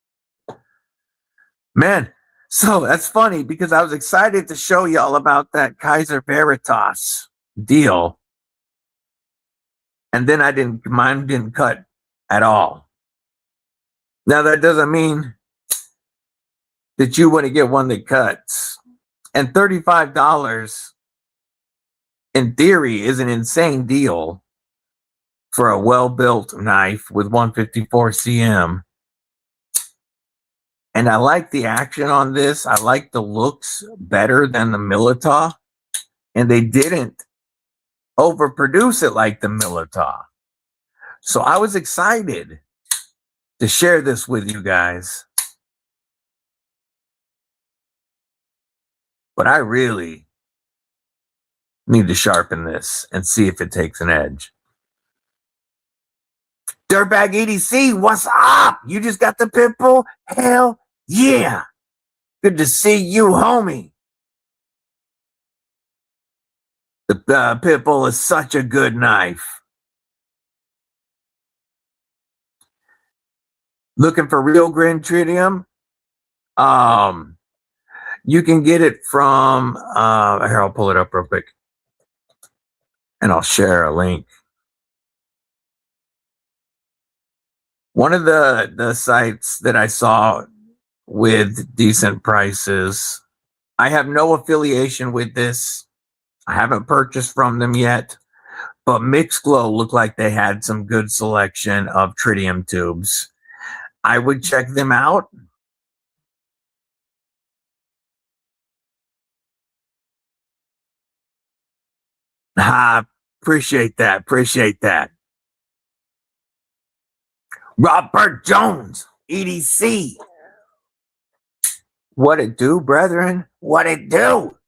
Man, so that's funny because I was excited to show y'all about that Kaiser Veritas deal. And then mine didn't cut at all. Now that doesn't mean that you want to get one that cuts. And $35 in theory is an insane deal for a well-built knife with 154 CM. And I like the action on this. I like the looks better than the Milita. And they didn't overproduce it like the Milita. So I was excited to share this with you guys. But I really need to sharpen this and see if it takes an edge. Dirtbag EDC, what's up? You just got the Pitbull? Hell yeah. Good to see you, homie. The Pitbull is such a good knife. Looking for real green tritium? You can get it from, here, I'll pull it up real quick. And I'll share a link. One of the sites that I saw with decent prices, I have no affiliation with this. I haven't purchased from them yet, but Mixglow looked like they had some good selection of tritium tubes. I would check them out. Appreciate that. Appreciate that. Robert Jones, EDC. What it do, brethren? What it do?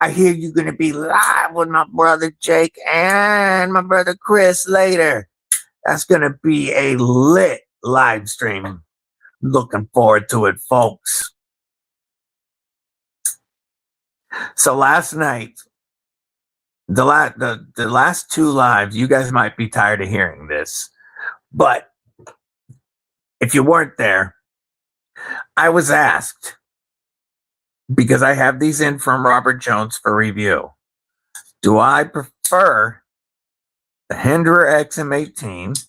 I hear you're going to be live with my brother Jake and my brother Chris later. That's going to be a lit live stream. Looking forward to it, folks. So last night, the last two lives, you guys might be tired of hearing this, but if you weren't there, I was asked, because I have these in from Robert Jones for review, do I prefer the Hinderer XM18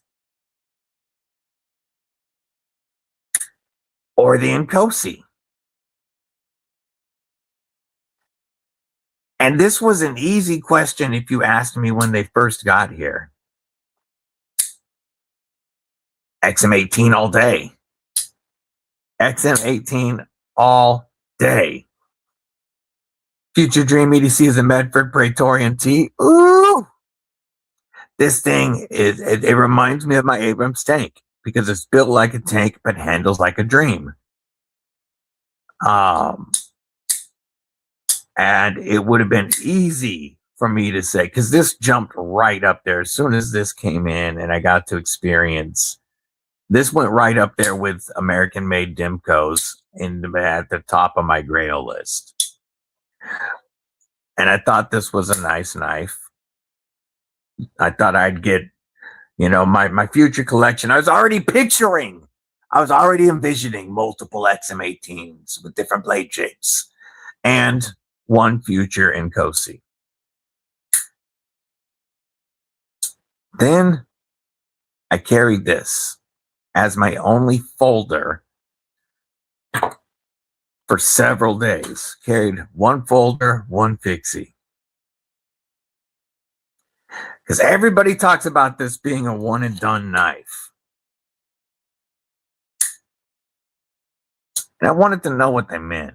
or the Nkosi? And this was an easy question if you asked me when they first got here. XM18 all day. XM18 all day. Future Dream EDC is a Medford Praetorian T. Ooh! This thing it reminds me of my Abrams tank because it's built like a tank but handles like a dream. And it would have been easy for me to say, because this jumped right up there as soon as this came in and I got to experience. This went right up there with American-made Dimcos at the top of my Grail list. And I thought this was a nice knife. I thought I'd get, my future collection. I was already envisioning multiple XM18s with different blade shapes and one future in Kosi. Then I carried this as my only folder for several days. Carried one folder, one fixie. Because everybody talks about this being a one and done knife. And I wanted to know what they meant.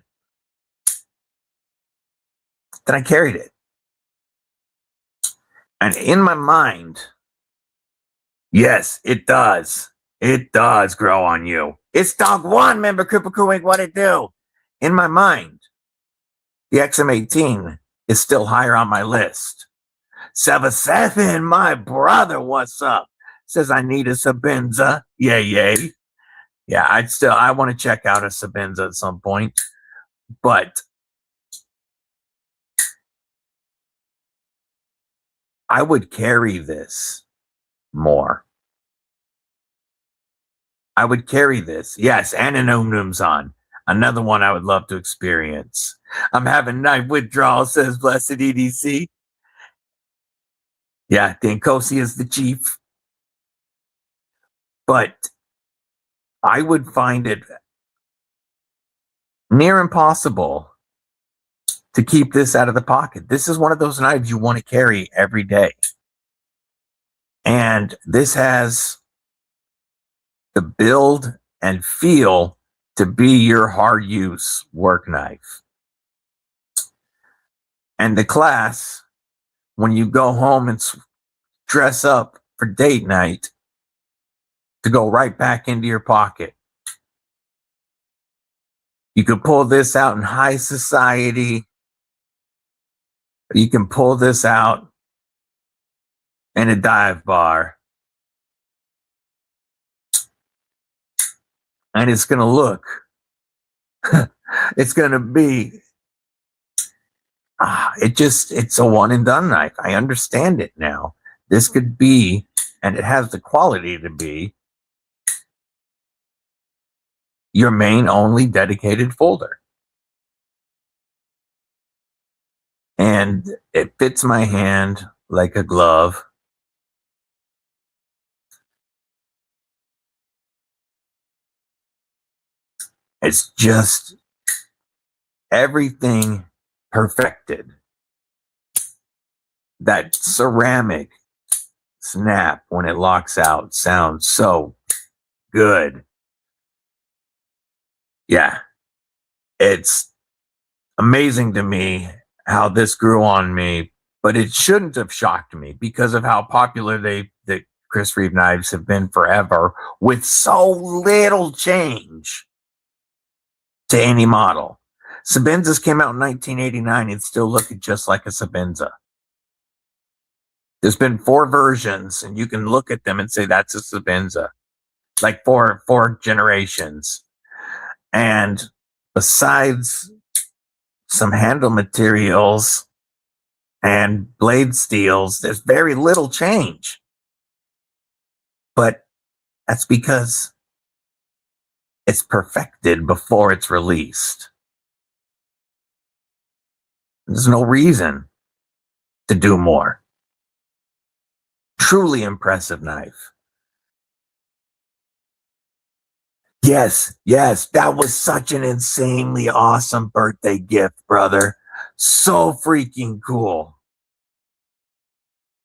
Then I carried it. And in my mind, yes, it does. It does grow on you. It's dog one, member Kripple Inc. What it do? In my mind, the XM18 is still higher on my list. 7-7, my brother, what's up? Says I need a Sabenza. Yay. Yeah, I want to check out a Sabenza at some point. But I would carry this more. I would carry this. Yes, and an Omnum's on. Another one I would love to experience. I'm having knife withdrawal, says Blessed EDC. Yeah, Dinkosi is the chief. But I would find it near impossible to keep this out of the pocket. This is one of those knives you want to carry every day. And this has the build and feel to be your hard use work knife. And the class, when you go home and dress up for date night, to go right back into your pocket. You can pull this out in high society. You can pull this out in a dive bar. And it's going to look, it's going to be, it's a one and done knife. I understand it now. This could be, and it has the quality to be, your main only dedicated folder. And it fits my hand like a glove. It's just everything perfected. That ceramic snap when it locks out sounds so good. Yeah, it's amazing to me how this grew on me, but it shouldn't have shocked me because of how popular the Chris Reeve knives have been forever with so little change to any model. Sabenzas came out in 1989 and still look just like a Sabenza. There's been 4 versions and you can look at them and say that's a Sabenza, like four generations. And besides some handle materials and blade steels, there's very little change. But that's because it's perfected before it's released. There's no reason to do more. Truly impressive knife. Yes, that was such an insanely awesome birthday gift, brother. So freaking cool.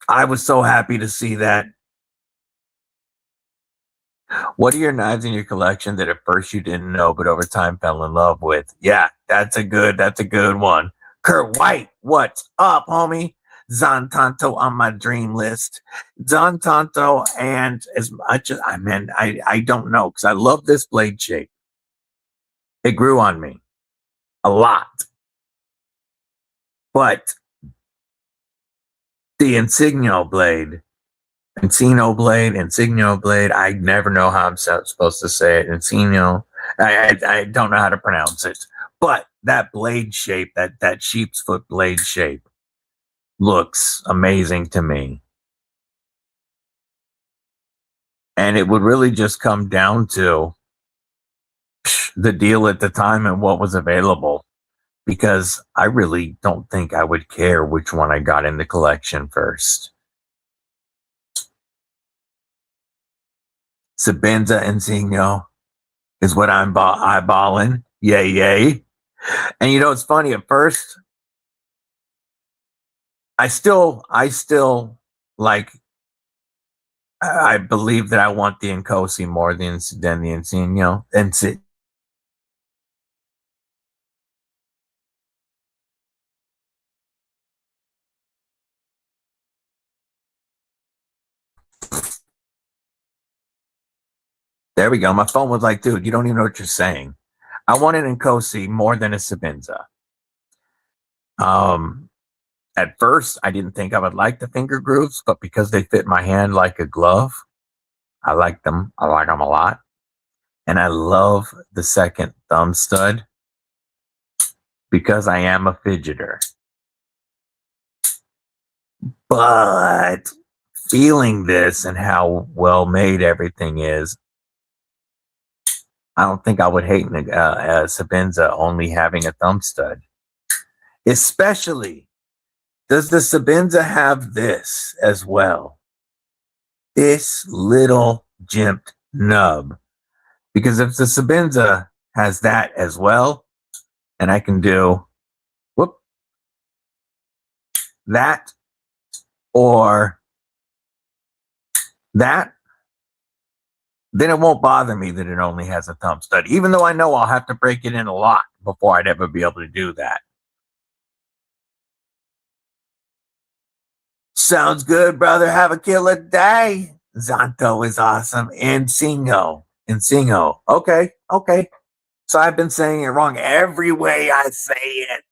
I was so happy to see that. What are your knives in your collection that at first you didn't know, but over time fell in love with? Yeah, that's a good one. Kurt White, what's up, homie? Zontanto on my dream list. Zontanto, and as much as I don't know, because I love this blade shape. It grew on me a lot. But the Insignia blade, I never know how I'm supposed to say it. Insignia, I don't know how to pronounce it. But that blade shape, that sheep's foot blade shape, looks amazing to me. And it would really just come down to the deal at the time and what was available. Because I really don't think I would care which one I got in the collection first. Sabenza Insignia is what I'm eyeballing. Yay, yay. And you know, it's funny, at first, I still like, I believe that I want the Nkosi more than the Insignia. And there we go. My phone was like, dude, you don't even know what you're saying. I wanted Nkosi more than a Sabenza. At first, I didn't think I would like the finger grooves, but because they fit my hand like a glove, I like them. I like them a lot. And I love the second thumb stud because I am a fidgeter. But feeling this and how well made everything is, I don't think I would hate a Sabenza only having a thumb stud. Especially, does the Sabenza have this as well? This little jimped nub. Because if the Sabenza has that as well, and I can do that or that, then it won't bother me that it only has a thumb stud, even though I know I'll have to break it in a lot before I'd ever be able to do that. Sounds good, brother. Have a killer day. Zonto is awesome. Insingo. Okay. So I've been saying it wrong every way I say it.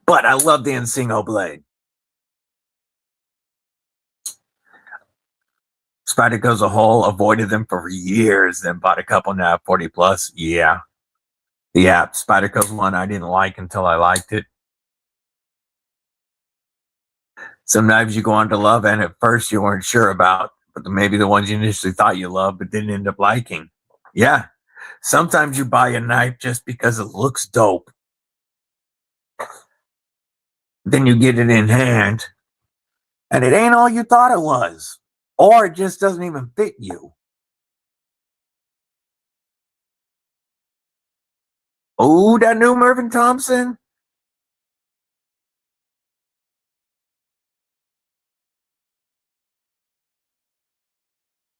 But I love the Insingo blade. Spider goes a hole, avoided them for years, then bought a couple now, 40 plus. Yeah. Spider goes one I didn't like until I liked it. Some knives you go on to love, and at first you weren't sure about, but maybe the ones you initially thought you loved, but didn't end up liking. Yeah. Sometimes you buy a knife just because it looks dope. Then you get it in hand, and it ain't all you thought it was. Or it just doesn't even fit you. Oh, that new Mervyn Thompson?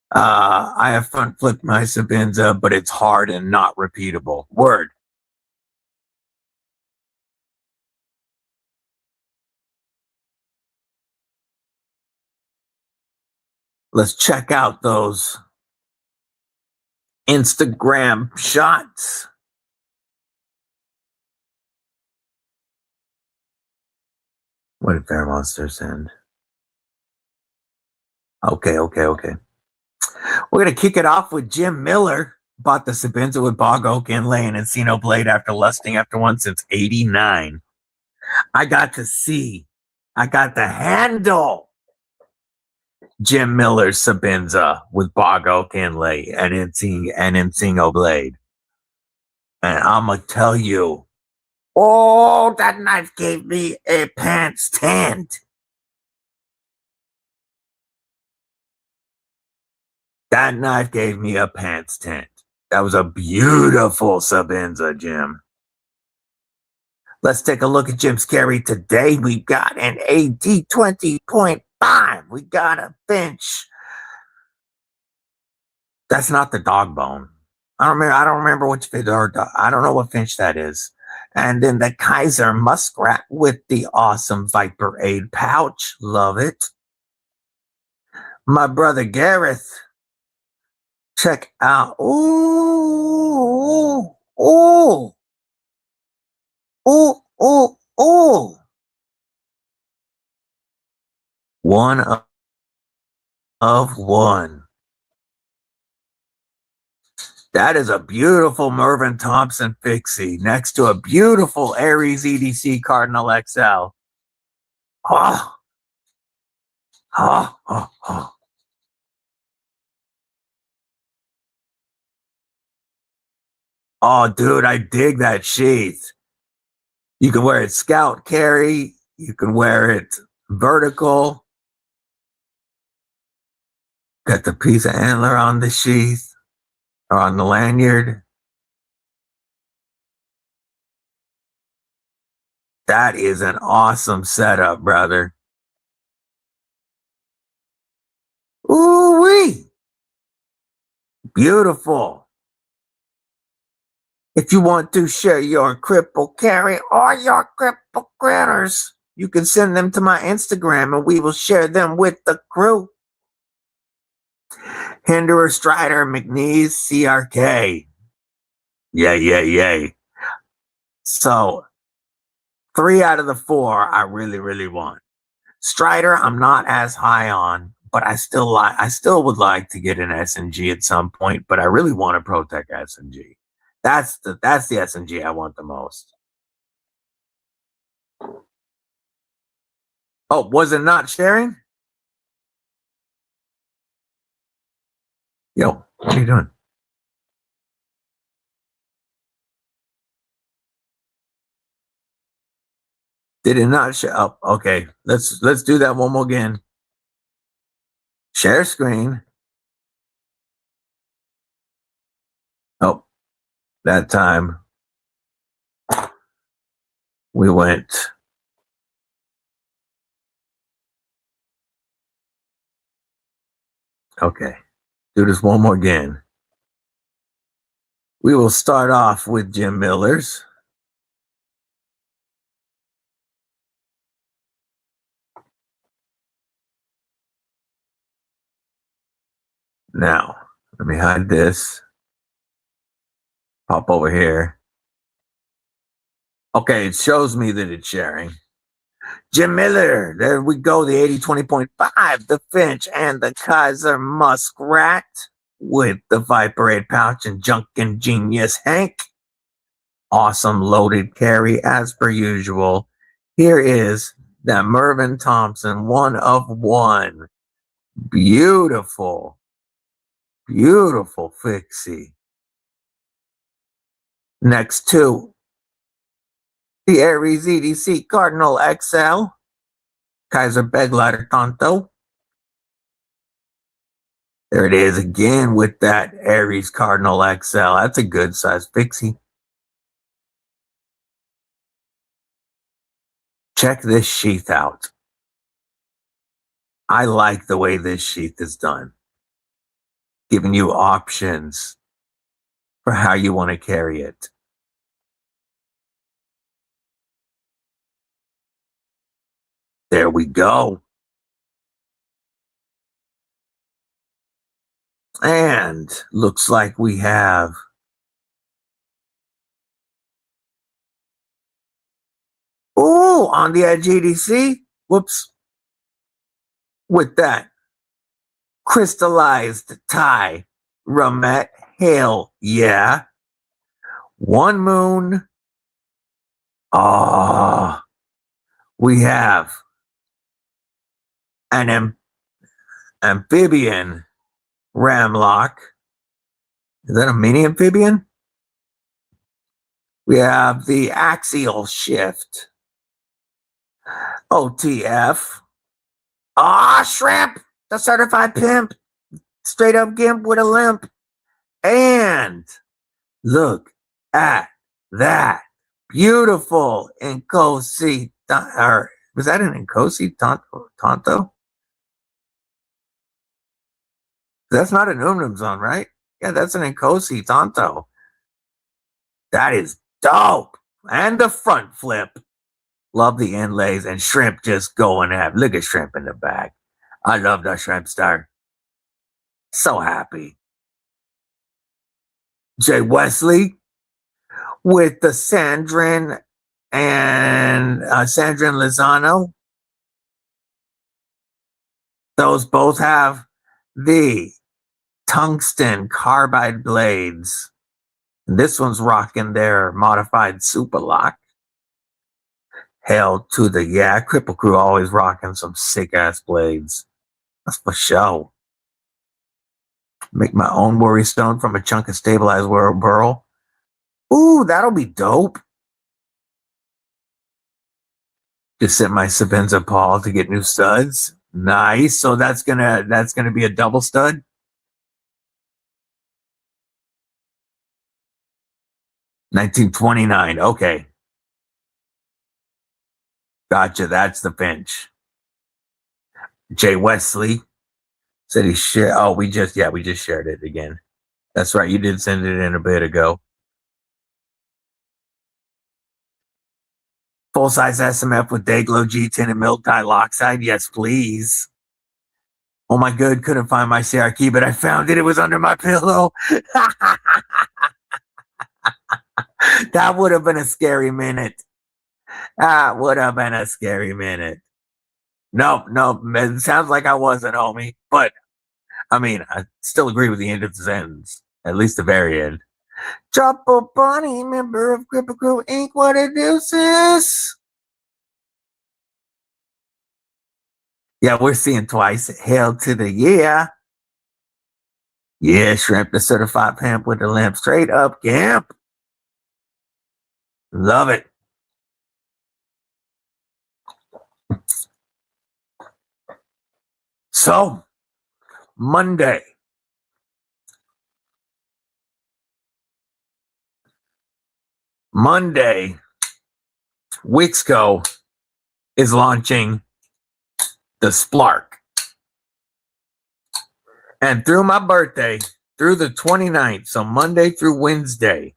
I have front flipped my Sabenza, but it's hard and not repeatable. Word. Let's check out those Instagram shots. What did Fair Monster send? Okay. We're going to kick it off with Jim Miller. Bought the Sabenza with bog oak inlay and Encino blade after lusting after one since 89. I got the handle Jim Miller's Sabenza with bog oak inlay and Encino blade. And I'm going to tell you, oh, that knife gave me a pants tent. That knife gave me a pants tent. That was a beautiful Sabenza, Jim. Let's take a look at Jim's carry today. We got an AD 20.5. We got a finch. That's not the dog bone. I don't remember which finch or I don't know what finch that is. And then the Kaiser muskrat with the awesome Viper Aid pouch. Love it. My brother Gareth. Check out. Ooh, ooh, ooh, ooh, ooh. One of one. That is a beautiful Mervyn Thompson fixie next to a beautiful Aries EDC Cardinal XL. Oh, oh, oh, oh. Oh, dude, I dig that sheath. You can wear it scout carry. You can wear it vertical. Got the piece of antler on the sheath or on the lanyard. That is an awesome setup, brother. Ooh-wee. Beautiful. If you want to share your Kripple carry or your Kripple Kritters, you can send them to my Instagram and we will share them with the crew. Hinderer, Strider, McNeese, CRK. Yay. So 3 out of the 4 I really want. Strider, I'm not as high on, but I still would like to get an SNG at some point, but I really want a ProTech SNG. That's the SNG I want the most. Oh, was it not sharing? Yo, what are you doing? Did it not share? Oh, okay. Let's do that one more again. Share screen. Oh, that time we went. Okay. Do this one more again. We will start off with Jim Miller's. Now, let me hide this. Pop over here. Okay, it shows me that it's sharing. Jim Miller, there we go. The 80-20.5, the Finch, and the Kaiser Muskrat with the Viper 8 pouch and Junkin' Genius Hank. Awesome loaded carry as per usual. Here is that Mervyn Thompson 1 of 1. Beautiful fixie. Next to the Aries EDC Cardinal XL, Kaiser Begleiter Tonto. There it is again with that Aries Cardinal XL. That's a good size fixie. Check this sheath out. I like the way this sheath is done, giving you options for how you want to carry it. There we go. And looks like we have on the edge EDC. Whoops. With that crystallized tie Ramette. Hell yeah. One moon. We have an amphibian ramlock. Is that a mini amphibian? We have the axial shift. OTF. Shrimp, the certified pimp. Straight up gimp with a limp. And look at that. beautiful Nkosi, or was that an Nkosi Tonto? That's not an zone, right? Yeah, that's an Nkosi Tonto. That is dope. And the front flip. Love the inlays and shrimp just going at. Look at shrimp in the back. I love the shrimp star. So happy. Jay Wesley with the Sandrin and Sandrin Lozano. Those both have the tungsten carbide blades. This one's rocking their modified super lock. Hell to the Kripple Krew always rocking some sick ass blades. That's for sure. Make my own worry stone from a chunk of stabilized burl. Ooh, that'll be dope. Just sent my Sabenza Paul to get new studs. Nice. So that's gonna be a double stud. $19.29. Okay. Gotcha. That's the pinch. Jay Wesley said he shared. Oh, we just shared it again. That's right. You did send it in a bit ago. Full size SMF with Dayglow G10 and milk dye lockside. Yes, please. Oh my good, couldn't find my CR key, but I found it. It was under my pillow. That would have been a scary minute. That would have been a scary minute. Nope. It sounds like I wasn't, homie. But I mean, I still agree with the end of the sentence, at least the very end. Drop a bunny, member of Krew Inc. What it deuces? Yeah, we're seeing twice. Hell to the yeah. Yeah, shrimp the certified pimp with the lamp straight up camp. Love it. So, Monday. Wixco is launching the Splark. And through my birthday, through the 29th, so Monday through Wednesday,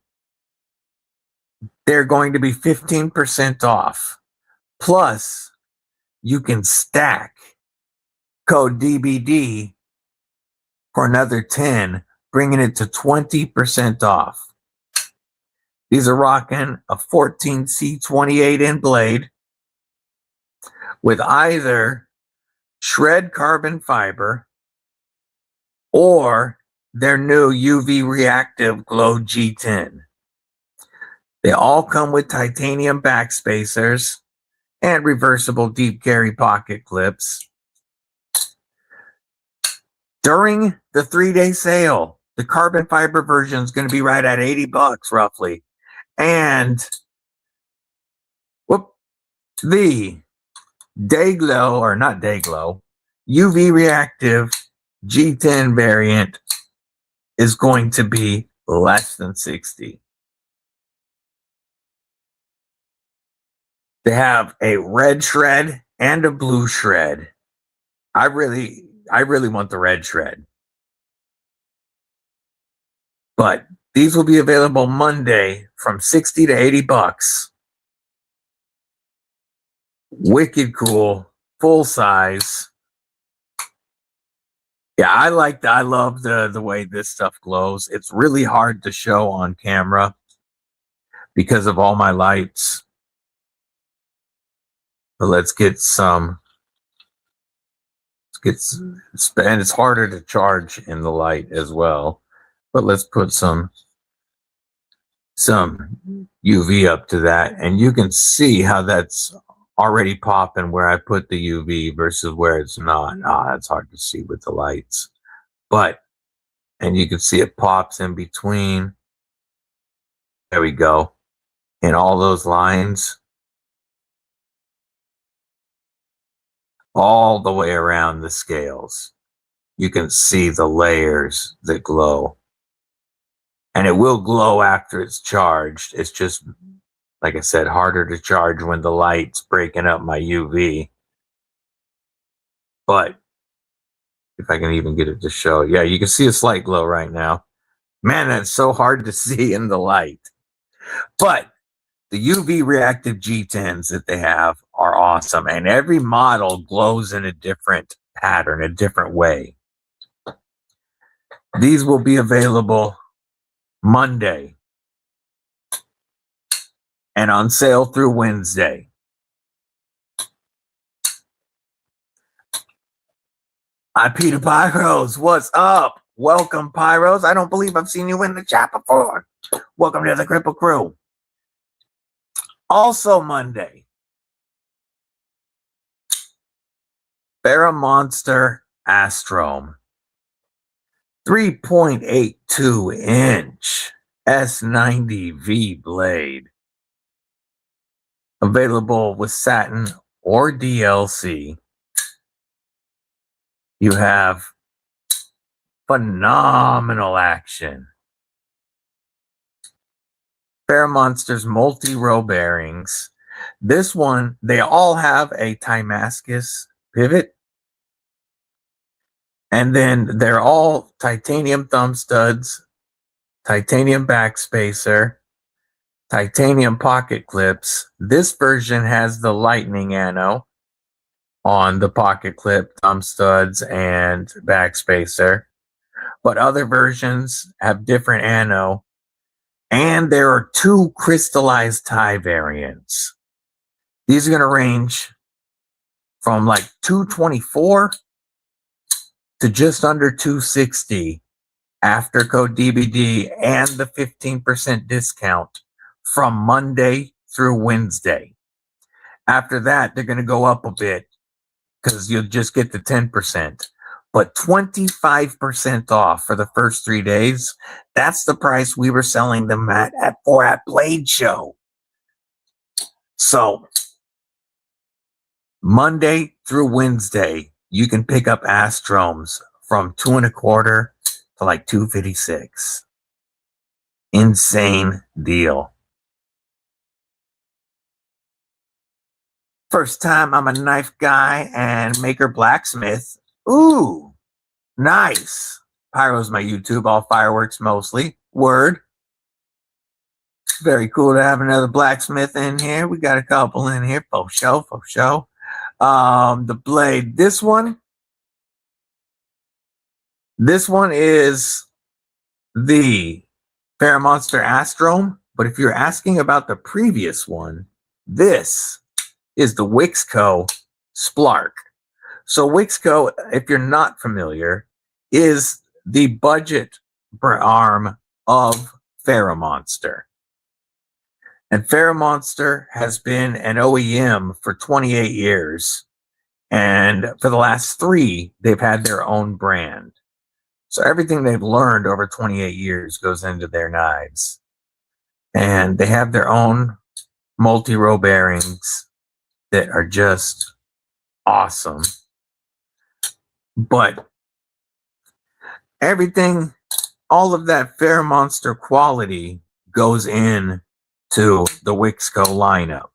they're going to be 15% off. Plus, you can stack code DBD for another 10, bringing it to 20% off. These are rocking a 14C28 in blade with either shred carbon fiber or their new UV reactive glow G10. They all come with titanium backspacers and reversible deep carry pocket clips. During the 3-day sale, the carbon fiber version is going to be right at $80 roughly. And the Dayglow, or not Dayglow, UV reactive G10 variant is going to be less than $60. They have a red shred and a blue shred. I really want the red shred. But these will be available Monday from $60 to $80. Wicked cool, full size. Yeah, I love the way this stuff glows. It's really hard to show on camera because of all my lights. But let's get some. And it's harder to charge in the light as well. But let's put some UV up to that, and you can see how that's already popping where I put the UV versus where it's not. That's hard to see with the lights. And you can see it pops in between. There we go. In all those lines. All the way around the scales. You can see the layers that glow. And it will glow after it's charged. It's just Like I said, harder to charge when the light's breaking up my UV. But if I can even get it to show, yeah, you can see a slight glow right now. Man, that's so hard to see in the light. But the UV reactive G10s that they have are awesome. And every model glows in a different pattern, a different way. These will be available Monday and on sale through Wednesday. IP to Pyros, what's up? Welcome, Pyros. I don't believe I've seen you in the chat before. Welcome to the Kripple Krew. Also Monday, Monster Astrome, 3.82 inch S90V blade, available with satin or DLC. You have phenomenal action. Monster's multi-row bearings. This one, they all have a Timascus pivot. And then they're all titanium thumb studs, titanium backspacer, titanium pocket clips. This version has the lightning ano on the pocket clip, thumb studs, and backspacer. But other versions have different ano. And there are 2 crystallized tie variants. These are going to range from like 224 to just under 260 after code DBD and the 15% discount from Monday through Wednesday. After that, they're going to go up a bit because you'll just get the 10%. But 25% off for the first 3 days. That's the price we were selling them at Blade Show. So Monday through Wednesday, you can pick up Astromes from $2.25 to like $2.56. Insane deal. First time I'm a knife guy and maker blacksmith. Ooh, nice. Pyro's my YouTube, all fireworks mostly. Word. Very cool to have another blacksmith in here. We got a couple in here. For show, for show. The blade. This one is the Monster Astrome. But if you're asking about the previous one, this is the Wixco Splark. So Wixco, if you're not familiar, is the budget arm of Monster. And Monster has been an OEM for 28 years. And for the last 3, they've had their own brand. So everything they've learned over 28 years goes into their knives. And they have their own multi-row bearings that are just awesome. But everything, all of that Monster quality goes in to the Wixco lineup.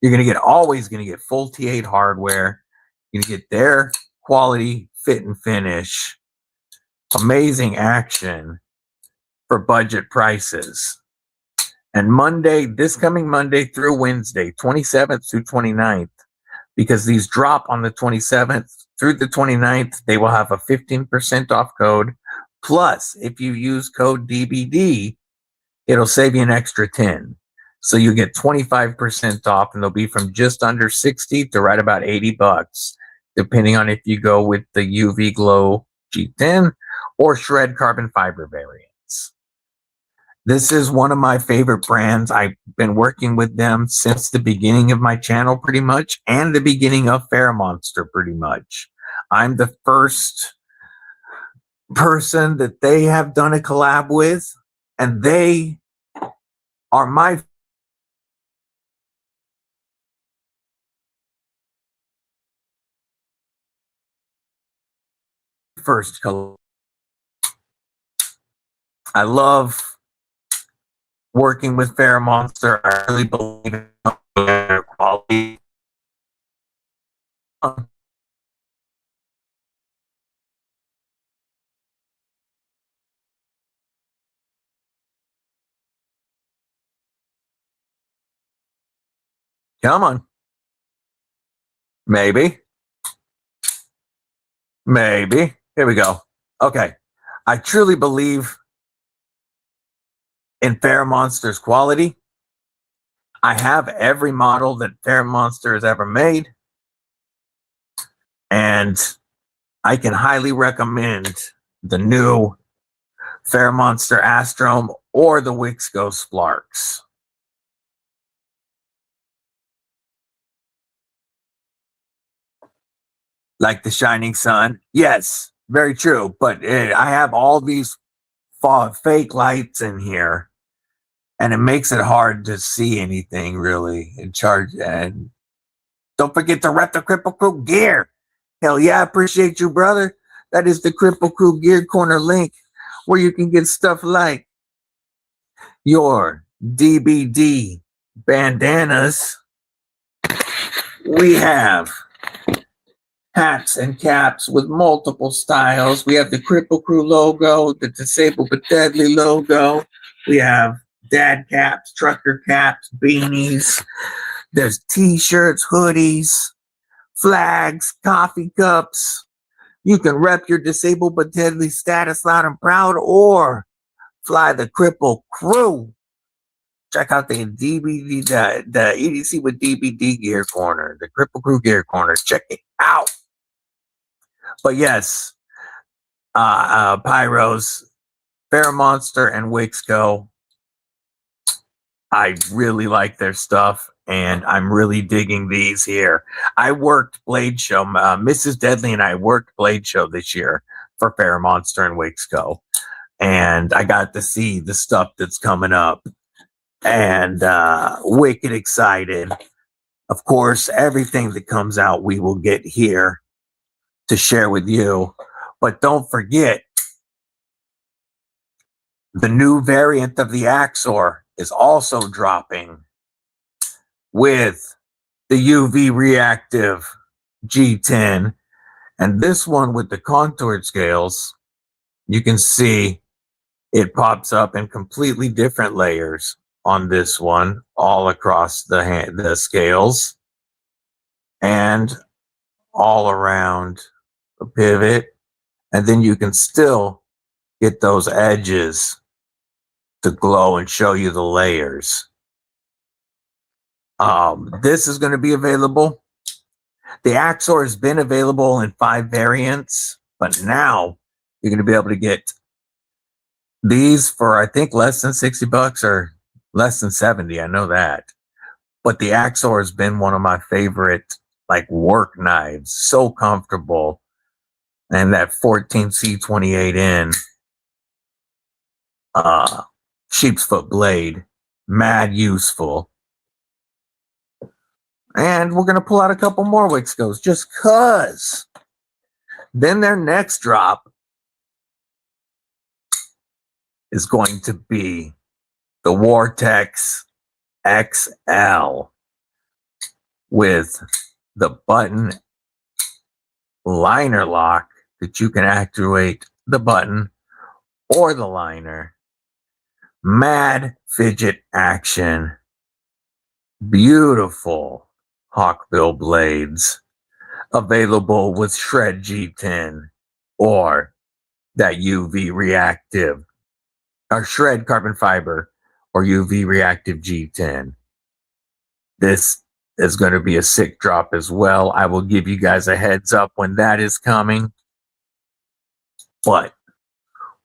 You're always going to get full T8 hardware. You're going to get their quality, fit, and finish. Amazing action for budget prices. And this coming Monday through Wednesday, 27th through 29th, because these drop on the 27th through the 29th, they will have a 15% off code. Plus, if you use code DBD, it'll save you an extra 10. So you get 25% off, and they'll be from just under 60 to right about $80, depending on if you go with the UV Glow G10 or shred carbon fiber variants. This is one of my favorite brands. I've been working with them since the beginning of my channel pretty much, and the beginning of Monster pretty much. I'm the first person that they have done a collab with, and they are my first collab. I love working with Fair Monster. I really believe in their quality. Come on. Maybe. Maybe. Here we go. Okay. I truly believe in Fair Monster's quality. I have every model that Fair Monster has ever made. And I can highly recommend the new Fair Monster Astrome or the Wixco Splarks. Like the Shining Sun. Yes, very true. But I have all these fake lights in here, and it makes it hard to see anything really in charge. And don't forget to rep the Kripple Krew gear. Hell yeah, I appreciate you, brother. That is the Kripple Krew Gear Corner link where you can get stuff like your DBD bandanas. We have hats and caps with multiple styles. We have the Kripple Krew logo, the Disabled but Deadly logo. We have dad caps, trucker caps, beanies. There's t-shirts, hoodies, flags, coffee cups. You can rep your Disabled but Deadly status loud and proud, or fly the Kripple Krew. Check out the DBD, the EDC with DBD Gear Corner, the Kripple Krew Gear Corner. Check it out. But yes, Pyros, Fair Monster, and Wixco. I really like their stuff, and I'm really digging these here. I worked Blade Show. Mrs. Deadly and I worked Blade Show this year for Fair Monster and Wixco, and I got to see the stuff that's coming up, and wicked excited. Of course, everything that comes out, we will get here to share with you. But don't forget, the new variant of the Axor is also dropping with the UV reactive G10. And this one with the contoured scales, you can see it pops up in completely different layers on this one, all across the scales and all around the pivot. And then you can still get those edges to glow and show you the layers. This is going to be available. The Axor has been available in 5 variants, but now you're going to be able to get these for, I think, less than $60 or less than 70. I know that. But the Axor has been one of my favorite, like, work knives. So comfortable. And that 14C28N sheep's foot blade, mad useful. And we're going to pull out a couple more Wixcos just cuz. Then their next drop is going to be the Vortex XL with the button liner lock that you can actuate the button or the liner. Mad fidget action. Beautiful hawkbill blades. Available with Shred G10 or that UV reactive, or Shred carbon fiber or UV reactive G10. This is going to be a sick drop as well. I will give you guys a heads up when that is coming. But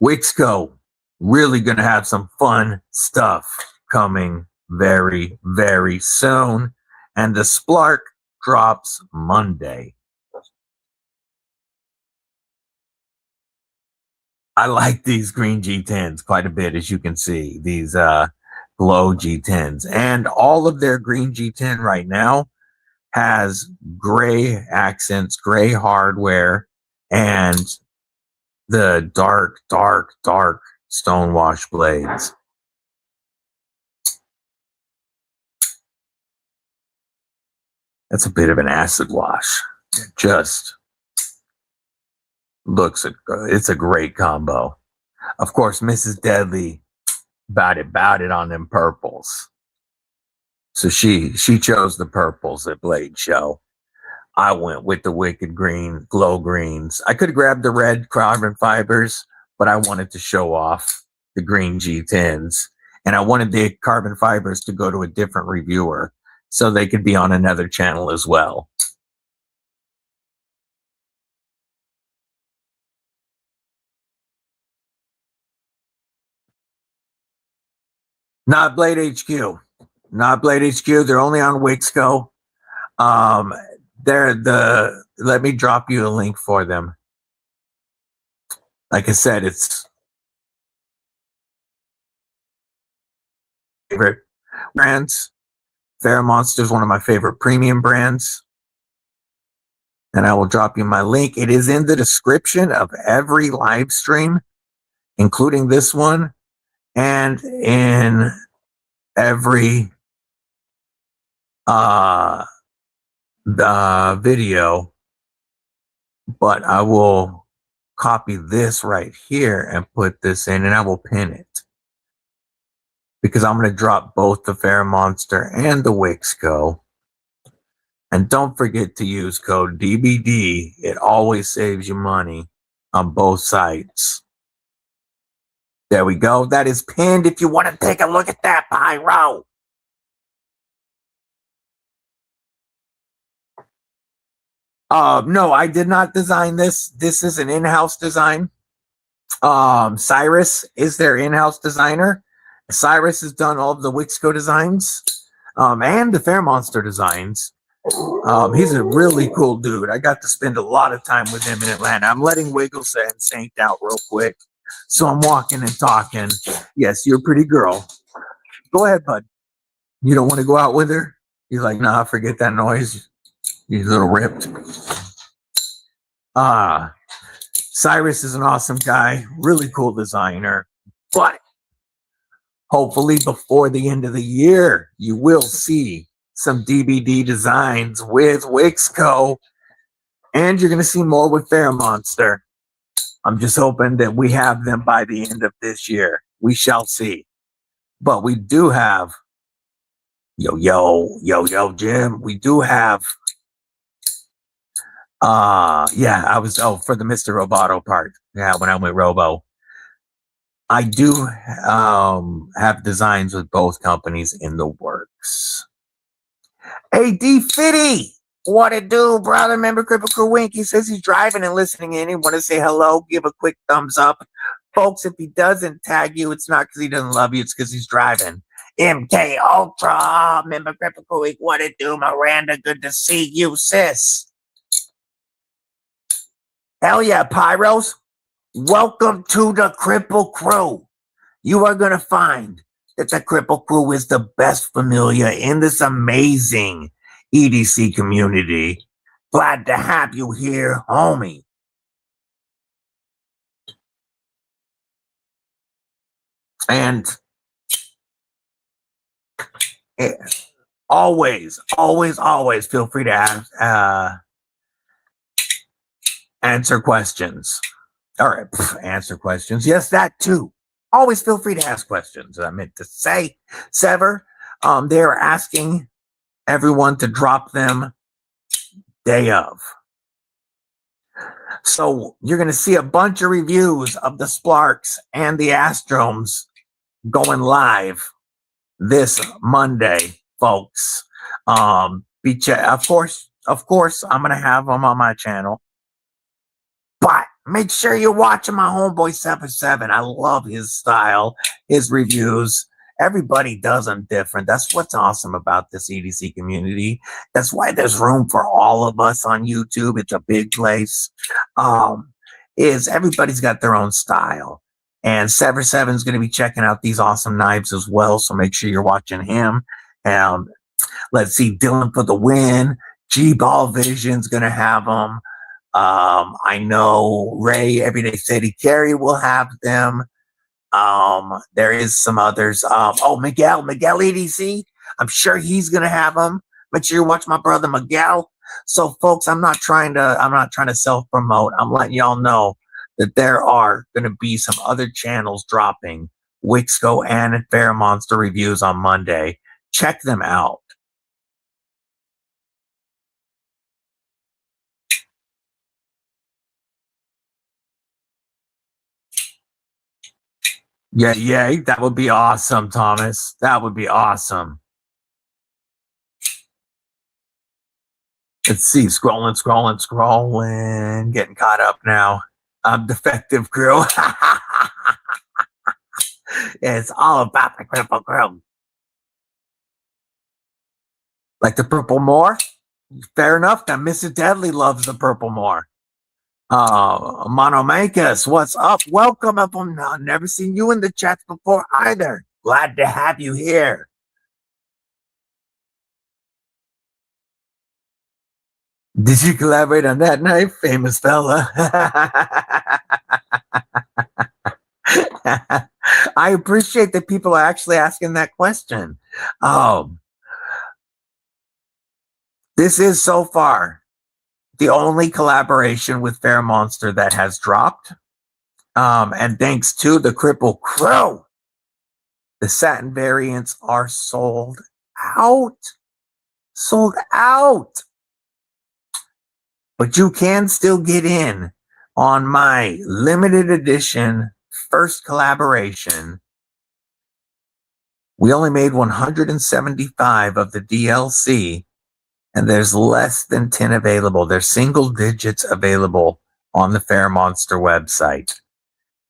Wixco really going to have some fun stuff coming very, very soon. And the Splark drops Monday. I like these green G10s quite a bit, as you can see. These glow G10s. And all of their green G10 right now has gray accents, gray hardware, and the dark, dark, dark stonewash blades. That's a bit of an acid wash. It just looks, it's a great combo. Of course, Mrs. Deadly bout it on them purples. So she chose the purples at Blade Show. I went with the Wicked Green, Glow Greens. I could have grabbed the red carbon fibers, but I wanted to show off the green G10s. And I wanted the carbon fibers to go to a different reviewer so they could be on another channel as well. Not BladeHQ. Not BladeHQ. They're only on Wixco. Let me drop you a link for them. Like I said, it's favorite brands. Monster is one of my favorite premium brands. And I will drop you my link. It is in the description of every live stream, including this one, and in every the video. But I will copy this right here and put this in, and I will pin it. Because I'm going to drop both the Monster and the Wixco. And don't forget to use code DBD. It always saves you money on both sites. There we go. That is pinned if you want to take a look at that, Pyro. No, I did not design this. This is an in-house design. Cyrus is their in-house designer. Cyrus has done all of the Wixco designs and the Monster designs. He's a really cool dude. I got to spend a lot of time with him in Atlanta. I'm letting Wiggles and Saint out real quick. So I'm walking and talking. Yes, you're a pretty girl. Go ahead, bud. You don't want to go out with her? He's like, nah, forget that noise. He's a little ripped. Cyrus is an awesome guy. Really cool designer. But hopefully before the end of the year, you will see some DBD designs with Wixco, and you're going to see more with Monster. I'm just hoping that we have them by the end of this year. We shall see. But we do have Jim. We do have for the Mr. Roboto part. Yeah, when I'm with Robo. I do have designs with both companies in the works. AD Fitty, what it do, brother? Remember Kripple Krew? He says he's driving and listening in. He want to say hello, give a quick thumbs up. Folks, if he doesn't tag you, it's not because he doesn't love you, it's because he's driving. MK Ultra, remember Kripple Krew? What it do, Miranda? Good to see you, sis. Hell yeah, Pyros. Welcome to the Kripple Krew. You are going to find that the Kripple Krew is the best familiar in this amazing EDC community. Glad to have you here, homie. And always feel free to answer questions. All right, answer questions. Yes, that too. Always feel free to ask questions. I meant to say, Sever, they're asking everyone to drop them day of. So you're going to see a bunch of reviews of the Splarks and the Astromes going live this Monday, folks. Of course, I'm going to have them on my channel. But make sure you're watching my homeboy 77. I love his style, his reviews. Everybody does them different. That's what's awesome about this EDC community. That's why there's room for all of us on YouTube. It's a big place. Is everybody's got their own style. And Sever 7 is going to be checking out these awesome knives as well. So make sure you're watching him. Let's see, Dylan for the win. G-Ball Vision's going to have them. I know Ray, Everyday City Karry will have them. There is some others. Miguel EDC. I'm sure he's going to have them. Make sure you watch my brother Miguel. So, folks, I'm not trying to self promote. I'm letting y'all know that there are going to be some other channels dropping Wixco and Fair Monster reviews on Monday. Check them out. Yeah, that would be awesome, Thomas. That would be awesome. Let's see, scrolling, getting caught up now. I'm defective, Krew. It's all about the Kripple Krew. Like the purple more? Fair enough. That Mrs. Deadly loves the purple more. Monomakis, what's up? Welcome. I've never seen you in the chats before either. Glad to have you here. Did you collaborate on that knife, famous fella? I appreciate that people are actually asking that question. This is so far the only collaboration with Fair Monster that has dropped. And thanks to the Kripple Krew, the satin variants are sold out. Sold out. But you can still get in on my limited edition first collaboration. We only made 175 of the DLC, and there's less than 10 available. There's single digits available on the Fair Monster website.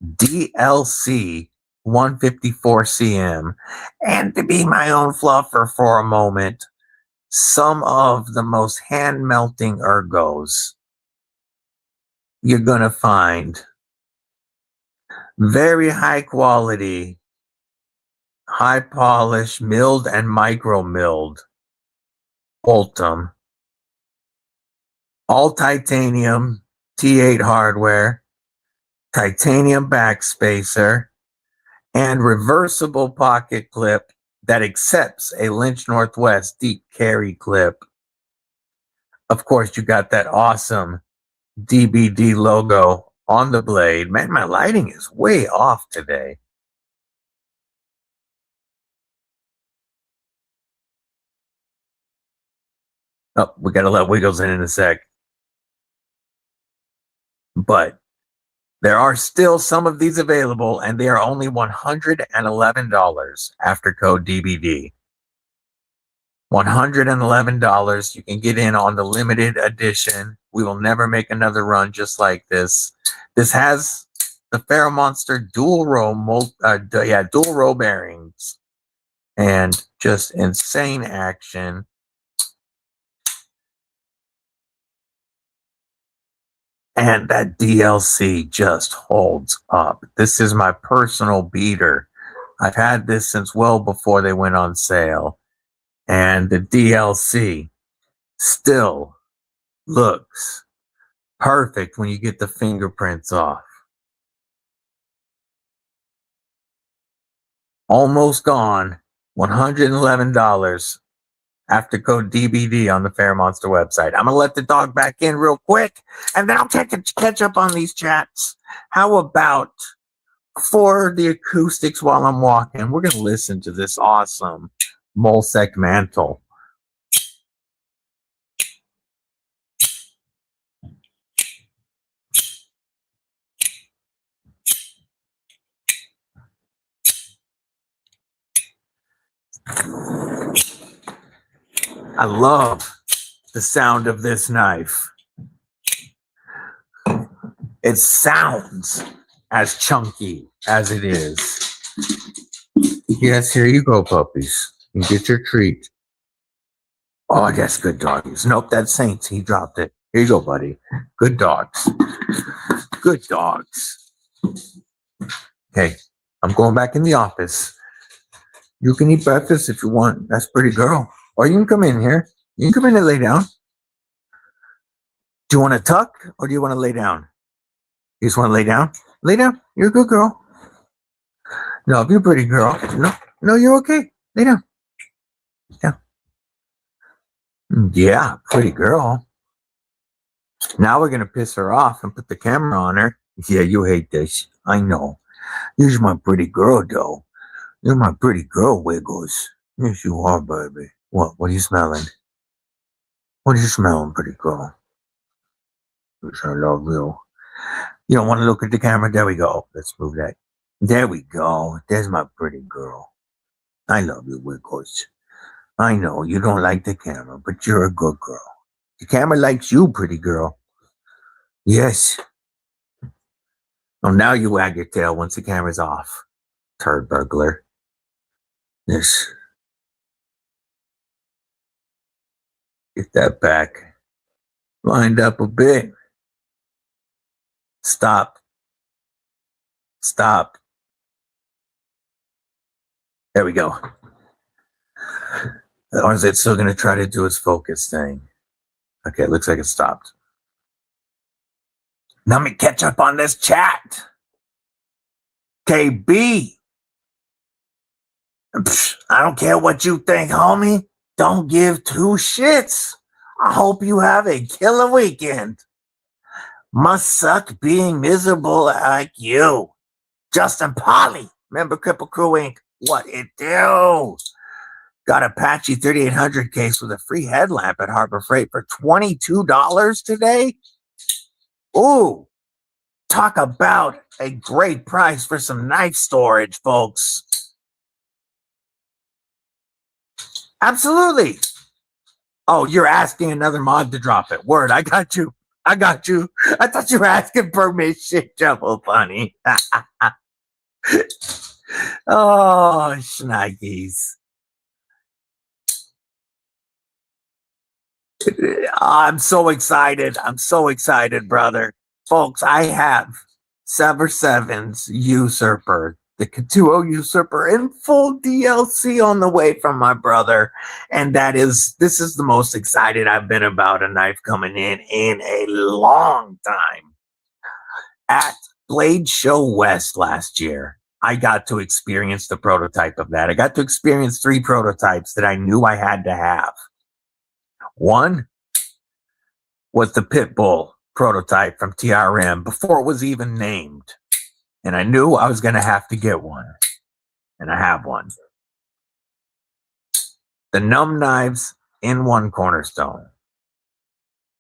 DLC 154 cm. And to be my own fluffer for a moment, some of the most hand-melting ergos you're going to find. Very high quality, high polish, milled and micro milled Ultim. All titanium, T8 hardware, titanium backspacer, and reversible pocket clip that accepts a Lynch Northwest deep carry clip. Of course, you got that awesome DBD logo on the blade. Man, my lighting is way off today. Oh, we got to let Wiggles in a sec. But there are still some of these available, and they are only $111 after code DBD. $111. You can get in on the limited edition. We will never make another run just like this. This has the Fair Monster dual row bearings and just insane action. And that DLC just holds up. This is my personal beater. I've had this since well before they went on sale. And the DLC still looks perfect when you get the fingerprints off. Almost gone. $111 after code DBD on the Fair Monster website. I'm going to let the dog back in real quick, and then I'll catch up on these chats. How about for the acoustics while I'm walking, we're going to listen to this awesome Molsec mantle. I love the sound of this knife. It sounds as chunky as it is. Yes, here you go, puppies. You get your treat. Oh, yes, good doggies. Nope, that's Saints. He dropped it. Here you go, buddy. Good dogs. Good dogs. Okay, I'm going back in the office. You can eat breakfast if you want. That's pretty girl. Or you can come in here. You can come in and lay down. Do you want to tuck or do you want to lay down? You just want to lay down? Lay down. You're a good girl. No, you're a pretty girl. No, you're okay. Lay down. Yeah. Yeah, pretty girl. Now we're gonna piss her off and put the camera on her. Yeah, you hate this. I know. You're my pretty girl, though. You're my pretty girl, Wiggles. Yes, you are, baby. What are you smelling? What are you smelling, pretty girl? Yes, I love you. You don't want to look at the camera? There we go. Let's move that. There we go. There's my pretty girl. I love you, Wiggles. I know you don't like the camera, but you're a good girl. The camera likes you, pretty girl. Yes. Oh, now you wag your tail once the camera's off. Turd burglar. Yes. Get that back. Lined up a bit. Stop. Stop. There we go. Or is it still going to try to do its focus thing? Okay, it looks like it stopped. Now let me catch up on this chat. KB. Psh, I don't care what you think, homie. Don't give two shits. I hope you have a killer weekend. Must suck being miserable like you. Justin Polly. Remember Kripple Krew Inc. What it do? Got a patchy 3800 case with a free headlamp at Harbor Freight for $22 today. Ooh, talk about a great price for some knife storage, folks. Absolutely. Oh, you're asking another mod to drop it. Word, I got you. I got you. I thought you were asking permission, Jumbo Bunny. Oh, shnikes. I'm so excited. I'm so excited, brother. Folks, I have Sever Seven's Usurper, the Katuo Usurper in full DLC on the way from my brother. And this is the most excited I've been about a knife coming in a long time. At Blade Show West last year, I got to experience the prototype of that. I got to experience 3 prototypes that I knew I had to have. One was the Pitbull prototype from TRM before it was even named. And I knew I was going to have to get one. And I have one. The Numb Knives in one Cornerstone.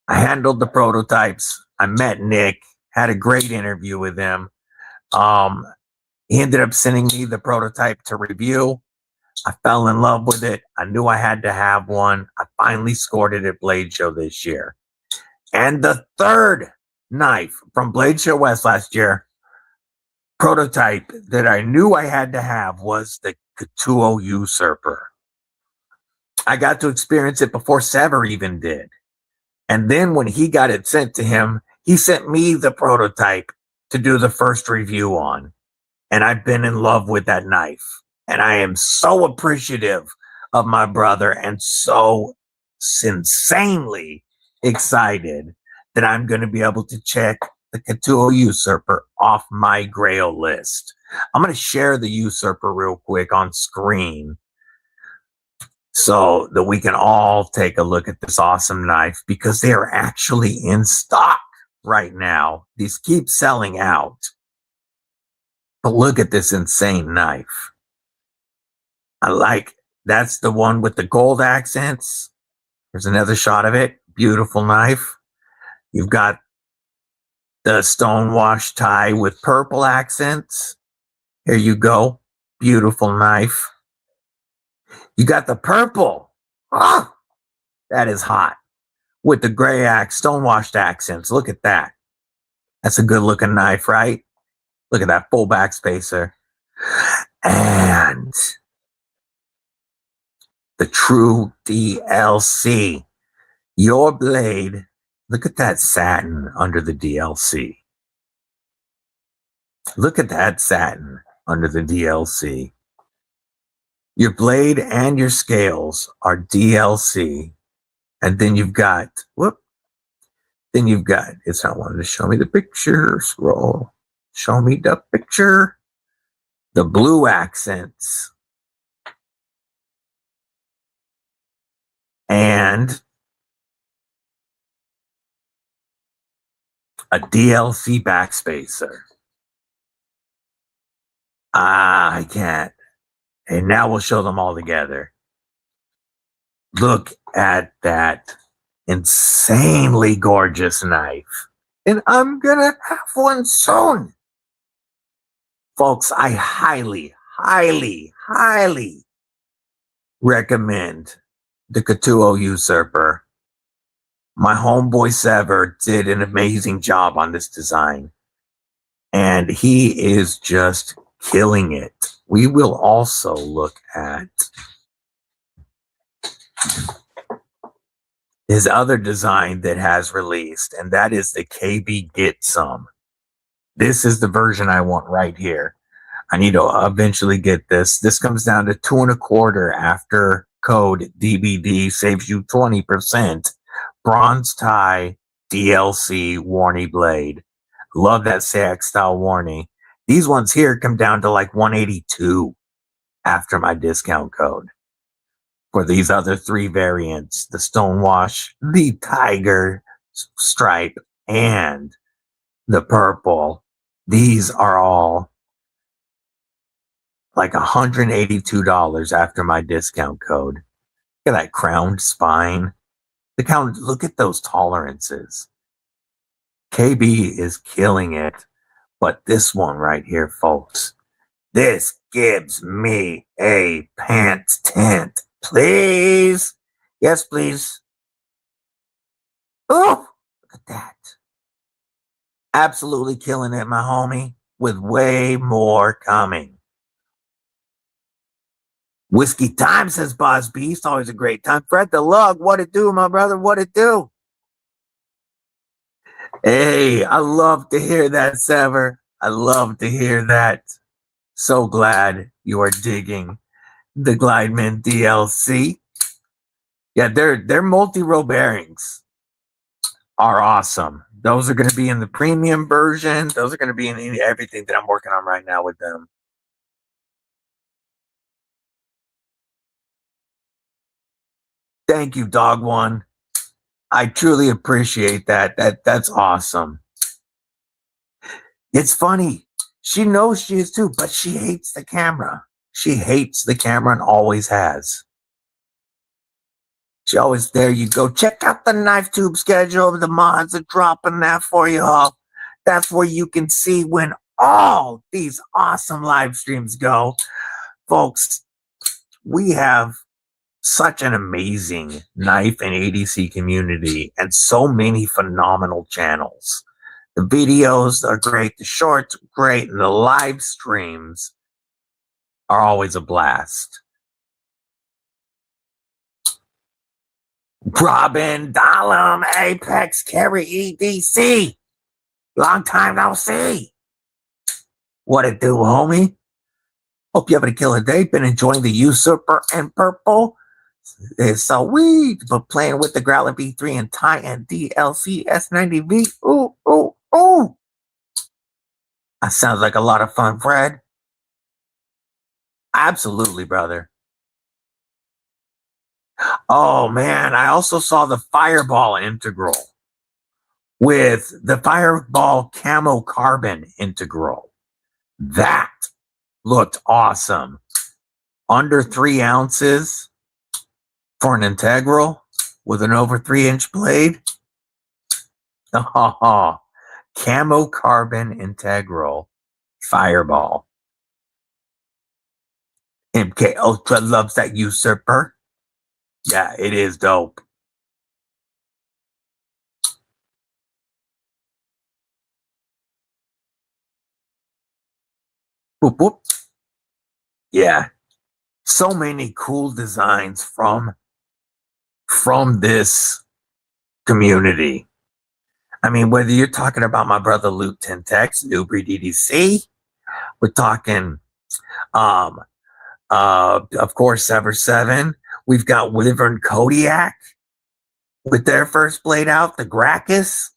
I handled the prototypes. I met Nick, had a great interview with him. He ended up sending me the prototype to review. I fell in love with it. I knew I had to have one. I finally scored it at Blade Show this year. And the third knife from Blade Show West last year, prototype that I knew I had to have, was the Katuo Usurper. I got to experience it before Sever even did. And then when he got it sent to him, he sent me the prototype to do the first review on. And I've been in love with that knife. And I am so appreciative of my brother and so insanely excited that I'm going to be able to check the Katuo Usurper off my Grail list. I'm going to share the Usurper real quick on screen so that we can all take a look at this awesome knife, because they are actually in stock right now. These keep selling out. But look at this insane knife. That's the one with the gold accents. There's another shot of it. Beautiful knife. You've got the stonewash tie with purple accents. Here you go. Beautiful knife. You got the purple. Ah, that is hot. With the gray stonewashed accents. Look at that. That's a good looking knife, right? Look at that full back spacer. And the true DLC. Your blade. Look at that satin under the DLC. Look at that satin under the DLC. Your blade and your scales are DLC. And then you've got, it's not wanting to show me the picture. Scroll. Show me the picture. The blue accents. And a DLC backspacer. I can't. And now we'll show them all together. Look at that insanely gorgeous knife. And I'm gonna have one soon. Folks, I highly, highly, highly recommend the Krew Usurper. My homeboy Sever did an amazing job on this design. And he is just killing it. We will also look at his other design that has released, and that is the KB Get Some. This is the version I want right here. I need to eventually get this. This comes down to $2.25 after code DBD, saves you 20%. Bronze tie DLC Warney blade. Love that SAG style Warney. These ones here come down to like $182 after my discount code. For these other three variants, the Stonewash, the Tiger Stripe, and the Purple, these are all like $182 after my discount code. Look at that crowned spine. Look at those tolerances. KB is killing it. But this one right here, folks, this gives me a pants tent. Please. Yes, please. Oh, look at that. Absolutely killing it, my homie, with way more coming. Whiskey time, says Boss Beast. Always a great time. Fred the Lug, what it do, my brother? What it do? Hey, I love to hear that, Sever. I love to hear that. So glad you are digging the Glideman DLC. Yeah, their multi-row bearings are awesome. Those are going to be in the premium version. Those are going to be in everything that I'm working on right now with them. Thank you, Dog One. I truly appreciate that. That's awesome. It's funny. She knows she is too, but she hates the camera. She hates the camera and always has. She always, there you go. Check out the Knife Tube schedule. The mods are dropping that for you all. That's where you can see when all these awesome live streams go. Folks, we have such an amazing knife and EDC community and so many phenomenal channels. The videos are great, the shorts are great, and the live streams are always a blast. Robin, Dahlem, Apex, Karry, EDC. Long time no see. What it do, homie? Hope you having a killer day. Been enjoying the Usurper and Purple. It's so weird, but playing with the Growler B3 and Tie and DLC S90V. Ooh, ooh, ooh. That sounds like a lot of fun, Fred. Absolutely, brother. Oh, man. I also saw the Fireball Integral with the Fireball Camo Carbon Integral. That looked awesome. Under 3 ounces for an integral with an over 3-inch blade. Oh, Camo Carbon Integral Fireball. MK Ultra loves that Usurper. Yeah, it is dope. Whoop, whoop. Yeah. So many cool designs from this community. I mean, whether you're talking about my brother Luke Tentex, Newbreed EDC, we're talking of course Sever 7. We've got Wyvern Kodiak with their first blade out, the Gracchus.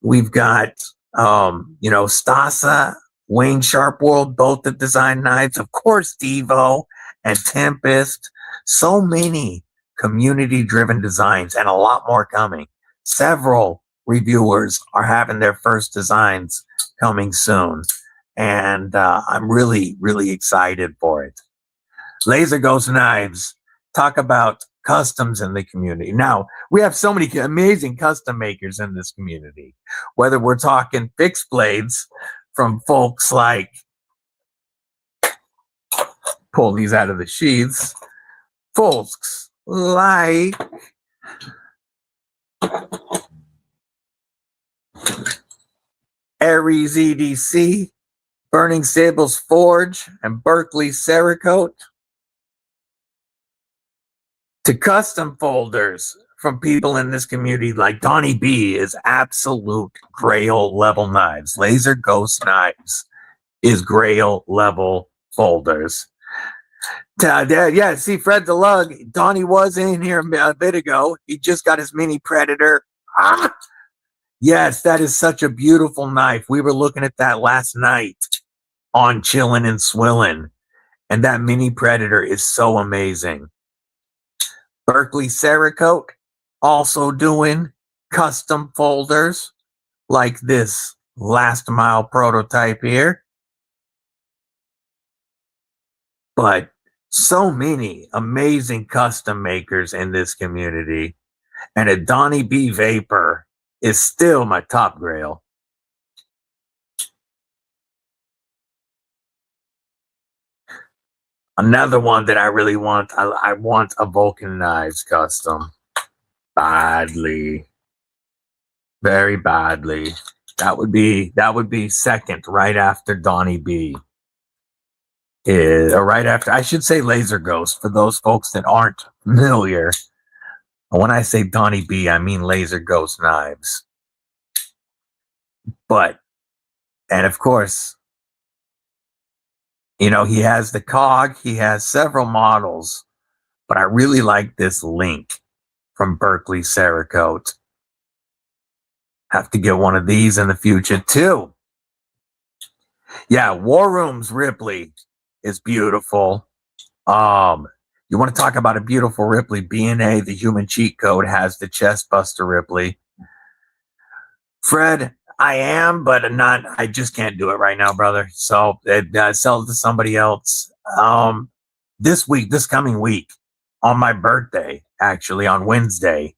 We've got Stasa, Wayne Sharpworld, both the design knives, of course Devo and Tempest. So many community driven designs and a lot more coming. Several reviewers are having their first designs coming soon. And I'm really, really excited for it. Laser Ghost Knives, talk about customs in the community. Now, we have so many amazing custom makers in this community, whether we're talking fixed blades from folks like, pull these out of the sheaths, folks like Aries EDC, Burning Sables Forge, and Berkeley Cerakote, to custom folders from people in this community like Donnie B is absolute Grail level knives. Laser Ghost Knives is Grail level folders. Yeah, see, Fred the Lug, Donnie was in here a bit ago. He just got his mini Predator. Ah! Yes, that is such a beautiful knife. We were looking at that last night on Chillin' and Swillin', and that mini Predator is so amazing. Berkeley Cerakote also doing custom folders like this last mile prototype here. But so many amazing custom makers in this community. And a Donnie B Vapor is still my top grail. Another one that I really want, I want a Vulcan Knives custom. Badly. Very badly. That would be second, right after Donnie B. Or right after, I should say Laser Ghost for those folks that aren't familiar. When I say Donnie B, I mean Laser Ghost Knives. But, and of course, you know, he has the cog, he has several models, but I really like this Link from Berkeley Cerakote. Have to get one of these in the future too. Yeah, War Room's Ripley is beautiful. You want to talk about a beautiful Ripley? B&A, the Human Cheat Code, has the Chest Buster Ripley. Fred, I am, but not. I just can't do it right now, brother. So sell it to somebody else. This coming week, on my birthday, actually on Wednesday,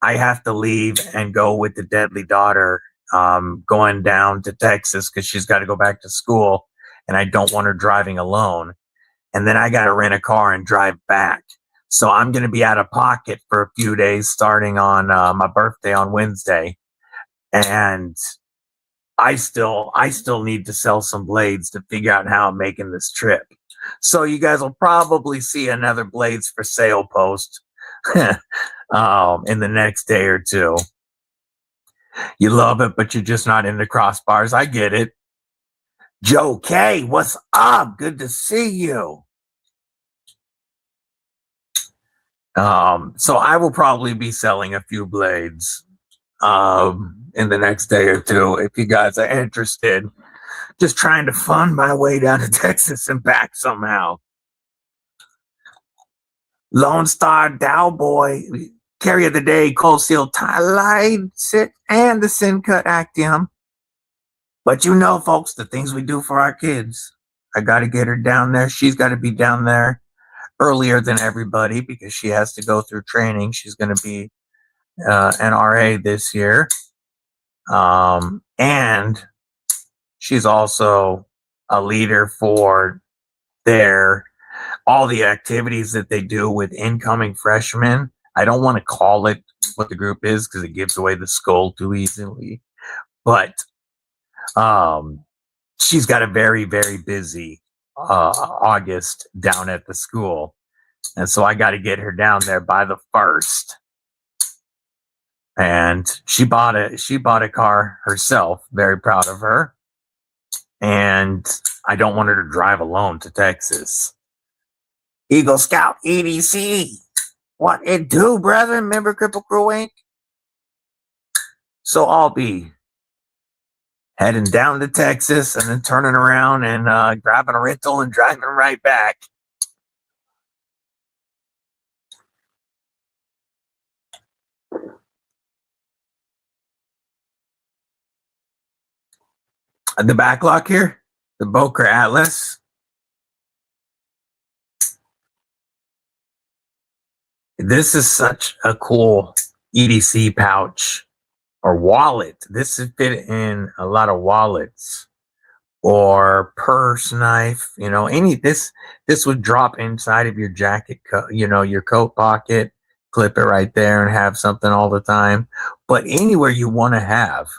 I have to leave and go with the deadly daughter, going down to Texas because she's got to go back to school, and I don't want her driving alone. And then I got to rent a car and drive back. So I'm going to be out of pocket for a few days starting on my birthday on Wednesday. And I still need to sell some blades to figure out how I'm making this trip. So you guys will probably see another blades for sale post in the next day or two. You love it, but you're just not into crossbars. I get it. Joe K, what's up? Good to see you. So I will probably be selling a few blades in the next day or two if you guys are interested. Just trying to fund my way down to Texas and back somehow. Lone Star Dow Boy, Carry of the Day, Cold Seal Light Sit, and the Sin Cut Actium. But you know, folks, the things we do for our kids. I got to get her down there. She's got to be down there earlier than everybody because she has to go through training. She's going to be an RA this year. And she's also a leader for all the activities that they do with incoming freshmen. I don't want to call it what the group is because it gives away the skull too easily. But she's got a very, very busy August down at the school. And so I got to get her down there by the 1st. And she bought a car herself. Very proud of her. And I don't want her to drive alone to Texas. Eagle Scout EDC. What it do, brother? Remember Kripple Krew Inc? So I'll be heading down to Texas and then turning around and grabbing a rental and driving right back. The backlock here, the Boker Atlas. This is such a cool EDC pouch or wallet. This is fit in a lot of wallets or purse, knife, this would drop inside of your jacket, your coat pocket, clip it right there and have something all the time. But anywhere you want to have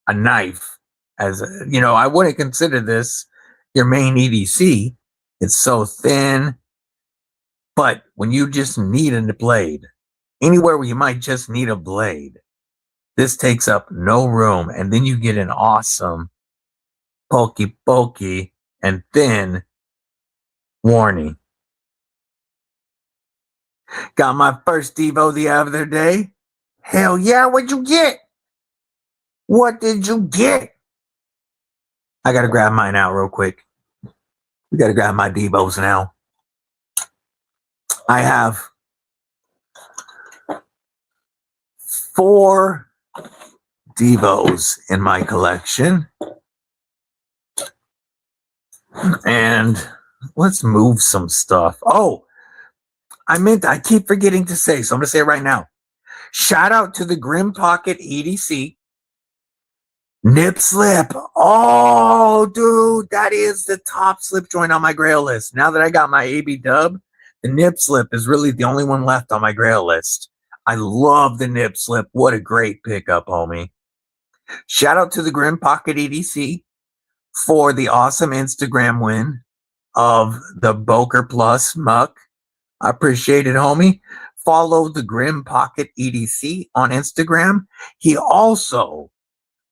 a knife, I wouldn't consider this your main EDC. It's so thin. But when you just need a blade, anywhere where you might just need a blade, this takes up no room. And then you get an awesome pokey and thin warning. Got my first Devo the other day. Hell yeah, what'd you get? What did you get? I gotta grab mine out real quick. We gotta grab my Devos now. I have 4 Devos in my collection. And let's move some stuff. Oh, I keep forgetting to say, so I'm going to say it right now. Shout out to the Grim Pocket EDC nip slip. Oh, dude, that is the top slip joint on my grail list. Now that I got my AB dub, the nip slip is really the only one left on my grail list. I love the nip slip. What a great pickup, homie. Shout out to the Grim Pocket EDC for the awesome Instagram win of the Boker Plus muck. I appreciate it, homie. Follow the Grim Pocket EDC on Instagram.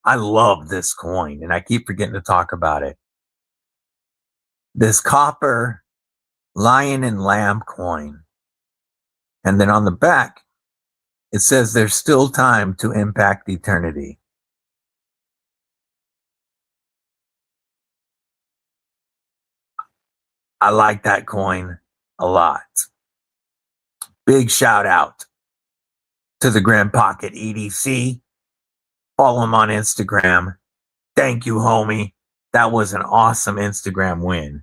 I love this coin, and I keep forgetting to talk about it. This copper lion and lamb coin. And then on the back, it says there's still time to impact eternity. I like that coin a lot. Big shout out to the Grim Pocket EDC. Follow him on Instagram. Thank you, homie. That was an awesome Instagram win.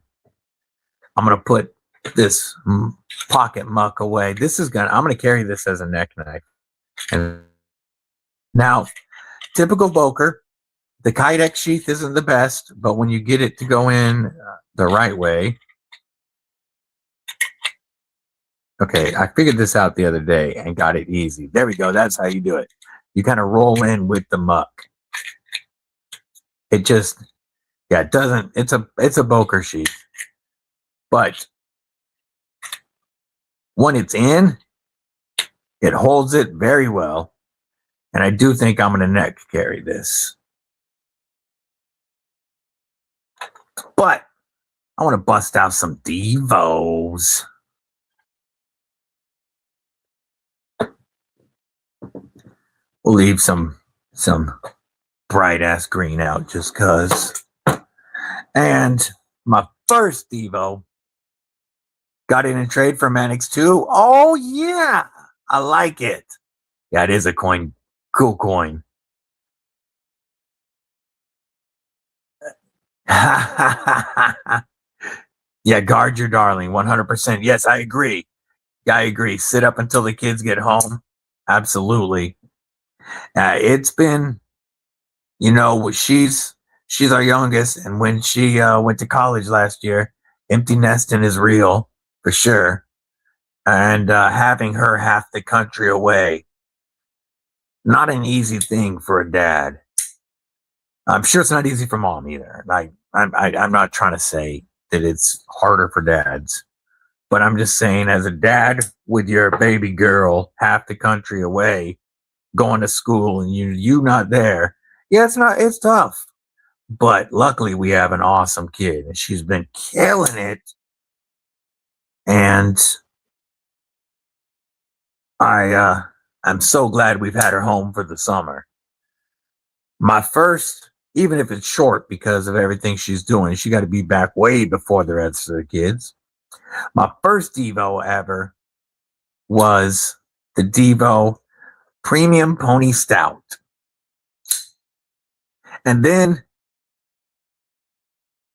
I'm going to put this pocket muck away. I'm going to carry this as a neck knife. And now, typical Boker, the Kydex sheath isn't the best, but when you get it to go in the right way. Okay, I figured this out the other day and got it easy. There we go. That's how you do it. You kind of roll in with the muck. It just, it doesn't, it's a Boker sheath. But when it's in, it holds it very well. And I do think I'm going to neck carry this. But I want to bust out some Devos. We'll leave some bright ass green out just cause. And my first Devo got it in trade for Manix 2. Oh yeah, I like it. Yeah, it is a coin, cool coin. Yeah, guard your darling, 100%. Yes, I agree. I agree. Sit up until the kids get home. Absolutely. It's been, she's our youngest, and when she went to college last year, empty nesting is real for sure. And having her half the country away, not an easy thing for a dad. I'm sure it's not easy for mom either. I'm not trying to say that it's harder for dads, but I'm just saying, as a dad with your baby girl half the country away, going to school and you not there. Yeah, it's tough. But luckily we have an awesome kid and she's been killing it. And I'm so glad we've had her home for the summer. My first, even if it's short because of everything she's doing, she got to be back way before the rest of the kids. My first Devo ever was the Devo Premium Pony Stout. And then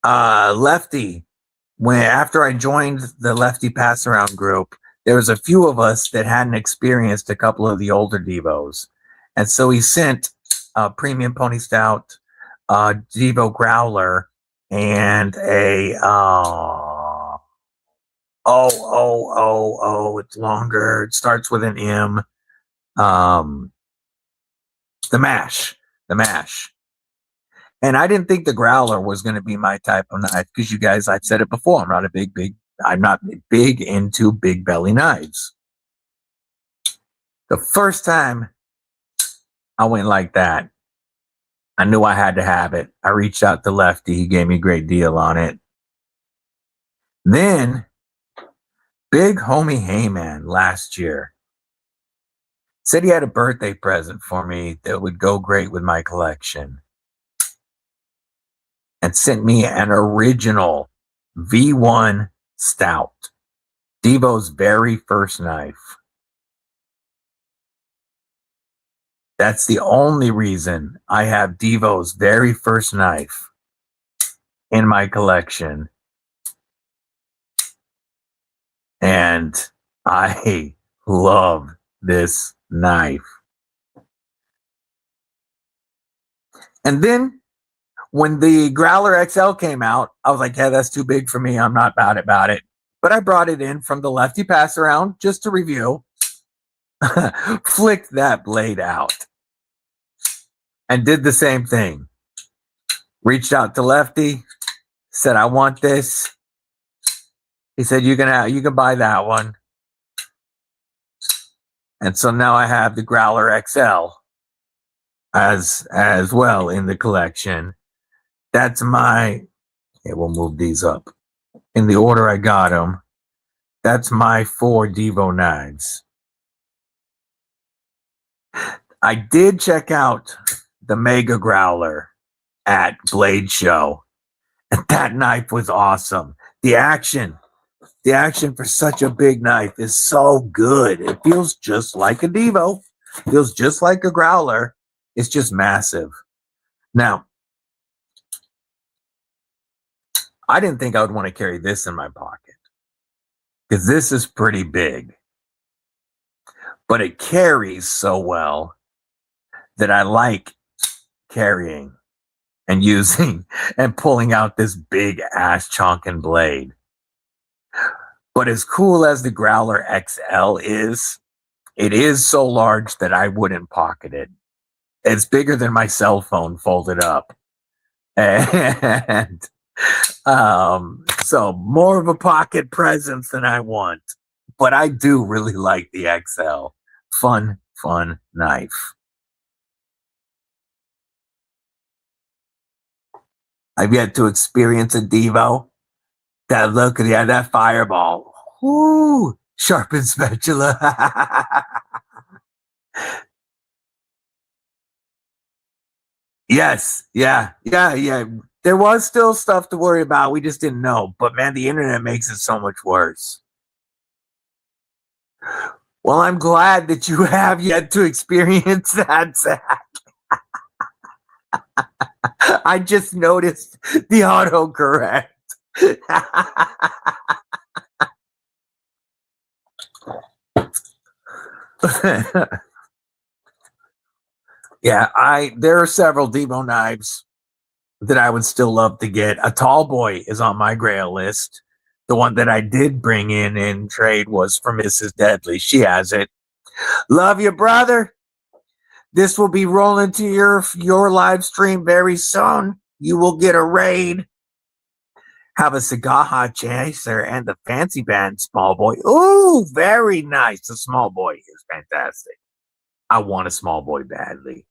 Lefty, when after I joined the Lefty Pass Around group, there was a few of us that hadn't experienced a couple of the older Devos. And so he sent a Premium Pony Stout, Devo Growler, and a it's longer. It starts with an M. The mash. And I didn't think the Growler was going to be my type of knife because you guys, I've said it before, I'm not big into big belly knives. The first time I went like that, I knew I had to have it. I reached out to Lefty. He gave me a great deal on it. Then, Big Homie Heyman last year said he had a birthday present for me that would go great with my collection, and sent me an original V1 Stout, Devo's very first knife. That's the only reason I have Devo's very first knife in my collection. And I love this knife. And then when the Growler XL came out, I was like, yeah, that's too big for me. I'm not bad about it. But I brought it in from the Lefty Pass Around just to review. Flicked that blade out. And did the same thing. Reached out to Lefty. Said, I want this. He said, you can buy that one. And so now I have the Growler XL as well in the collection. That's my, okay, we'll move these up in the order I got them. That's my 4 Devo knives. I did check out the Mega Growler at Blade Show, and that knife was awesome. The action for such a big knife is so good. It feels just like a Devo, feels just like a Growler. It's just massive. Now, I didn't think I would want to carry this in my pocket because this is pretty big, but it carries so well that I like carrying and using and pulling out this big ass chonkin blade. But as cool as the Growler XL is, it is so large that I wouldn't pocket it. It's bigger than my cell phone folded up. And so more of a pocket presence than I want. But I do really like the XL. Fun knife. I've yet to experience a Devo. That look at that fireball. Whoo! Sharpened spatula. Yes. Yeah. There was still stuff to worry about. We just didn't know. But man, the internet makes it so much worse. Well, I'm glad that you have yet to experience that, Zach. I just noticed the autocorrect. Yeah, there are several Devo knives that I would still love to get. A Tall Boy is on my grail list. The one that I did bring in trade was for Mrs. Deadly. She has it. Love you, brother. This will be rolling to your live stream very soon. You will get a raid. Have a Sagaha Chaser and the Fancy Band Small Boy. Ooh, very nice. The Small Boy is fantastic. I want a Small Boy badly.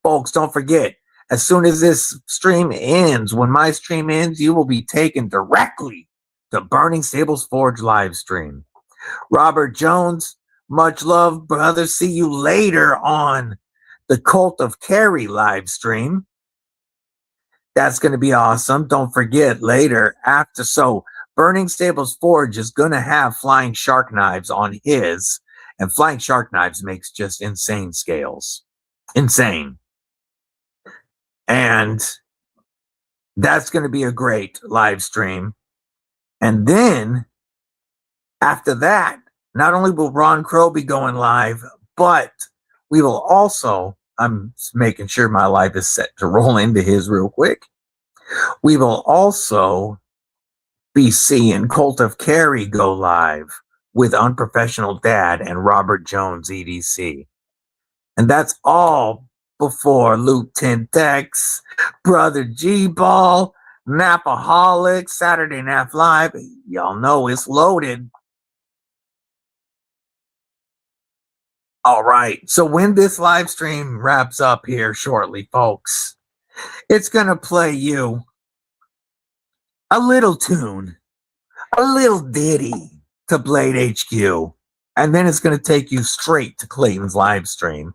Folks, don't forget, as soon as this stream ends, when my stream ends, you will be taken directly to Burning Stables Forge live stream. Robert Jones, much love, brother. See you later on the Cult of Karry live stream. That's going to be awesome. Don't forget later after. So Burning Stables Forge is going to have Flying Shark Knives on his. And Flying Shark Knives makes just insane scales. Insane. And that's going to be a great live stream. And then after that, not only will Ron Krew be going live, but we will also, I'm making sure my live is set to roll into his real quick. We will also be seeing Cult of Karry go live with Unprofessional Dad and Robert Jones EDC. And that's all before Luke Tintex, Brother G-Ball, Napaholic, Saturday Nap Live. Y'all know it's loaded. All right. So when this live stream wraps up here shortly, folks, it's going to play you a little tune, a little ditty to BladeHQ. And then it's going to take you straight to Clayton's live stream.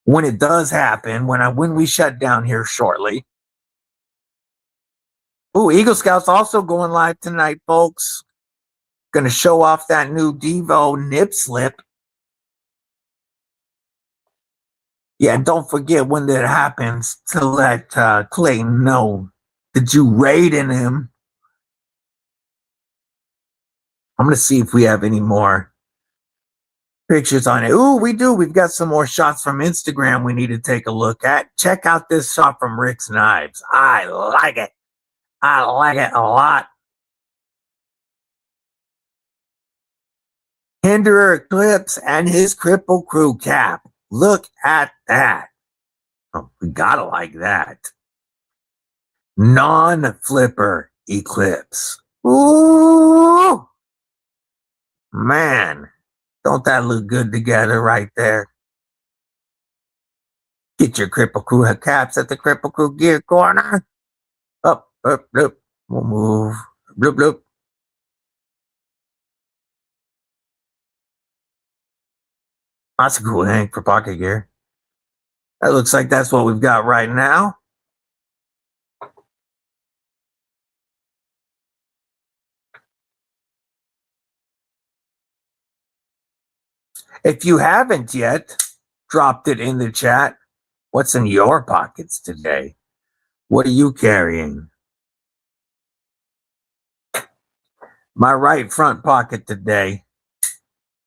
When it does happen, when we shut down here shortly. Ooh, Eagle Scout's also going live tonight, folks. Going to show off that new Devo nip slip. Yeah, don't forget when that happens to let Clayton know that you raiding him. I'm going to see if we have any more pictures on it. Ooh, we do. We've got some more shots from Instagram we need to take a look at. Check out this shot from Rick's Knives. I like it. I like it a lot. Hinderer Eclipse and his Kripple crew cap. Look at that. Oh, we gotta like that. Non-flipper Eclipse. Ooh, man. Don't that look good together right there? Get your Kripple Crew caps at the Kripple Crew gear corner. Up, up, up. We'll move. Bloop, bloop. That's a cool hang for pocket gear. That looks like that's what we've got right now. If you haven't yet dropped it in the chat, what's in your pockets today? What are you carrying? My right front pocket today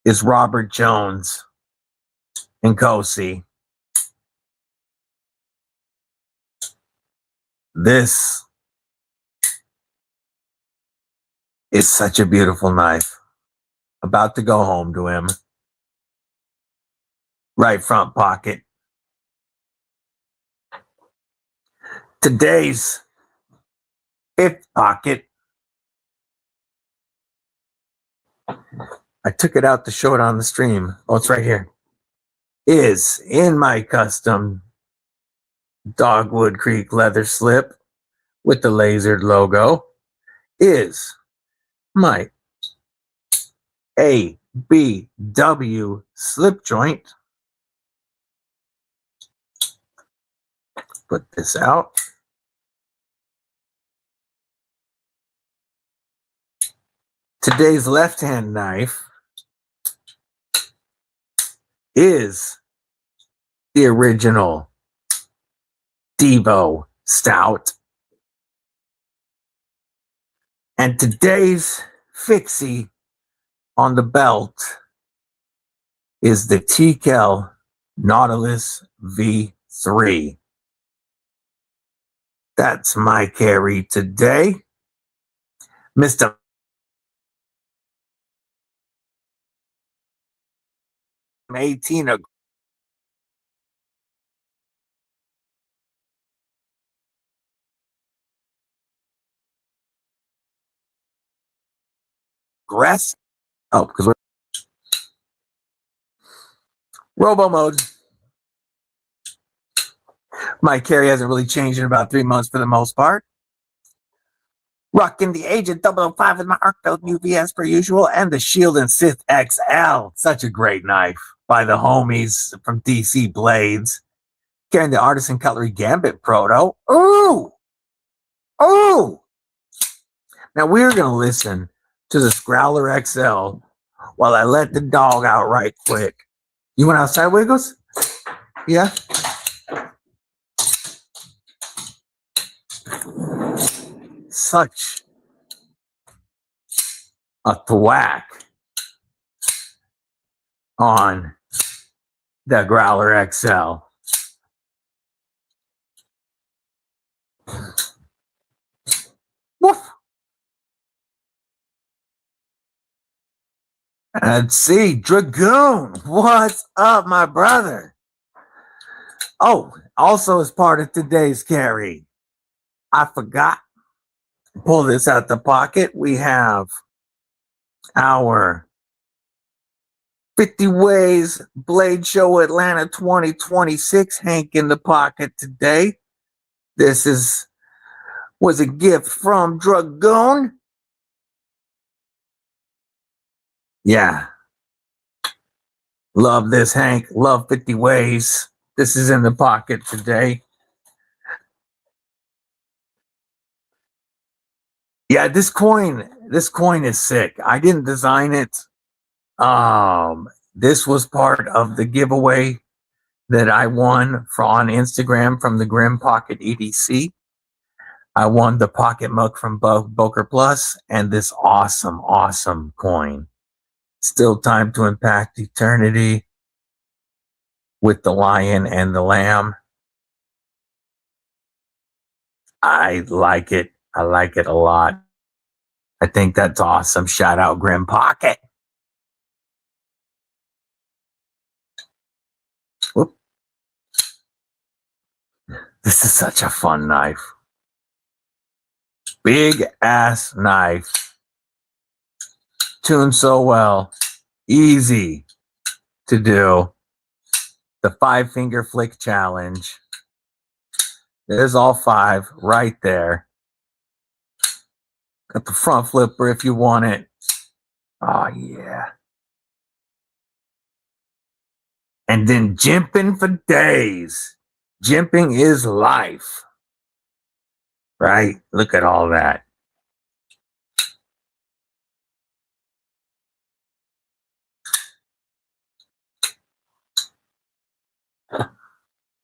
is Robert Jones and Kosi. This is such a beautiful knife. About to go home to him. Right front pocket. Today's fifth pocket. I took it out to show it on the stream. Oh, it's right here. Is in my custom Dogwood Creek leather slip with the lasered logo. Is my ABW slip joint. Put this out. Today's left-hand knife is the original Devo Stout. And today's fixie on the belt is the TKL Nautilus V3. That's my carry today. Mr. I'm 18 aggressive. Oh, because we're robo mode. My carry hasn't really changed in about 3 months for the most part. Rocking the Agent 005 with my Arcbelt UVS per usual, and the Shield and Sith XL. Such a great knife by the homies from DC Blades. Carrying the Artisan Cutlery Gambit Proto. Ooh! Ooh! Now we're going to listen to the Growler XL while I let the dog out right quick. You went outside, Wiggles? Yeah? such a thwack on the Growler XL. Woof. Let's see, Dragoon, what's up, my brother? Oh, also as part of today's carry, I forgot. Pull this out the pocket. We have our 50 Ways Blade Show Atlanta 2026 Hank in the pocket today. This was a gift from Dragoon. Yeah. Love this, Hank. Love 50 Ways. This is in the pocket today. Yeah, this coin is sick. I didn't design it. This was part of the giveaway that I won on Instagram from the Grim Pocket EDC. I won the Pocket Mug from Boker Plus and this awesome coin. Still time to impact eternity with the lion and the lamb. I like it. I like it a lot. I think that's awesome. Shout out Grim Pocket. Whoop. This is such a fun knife. Big ass knife. Tuned so well. Easy to do. The 5-finger flick challenge. There's all 5 right there. Got the front flipper if you want it. Oh, yeah. And then jimping for days. Jimping is life. Right? Look at all that.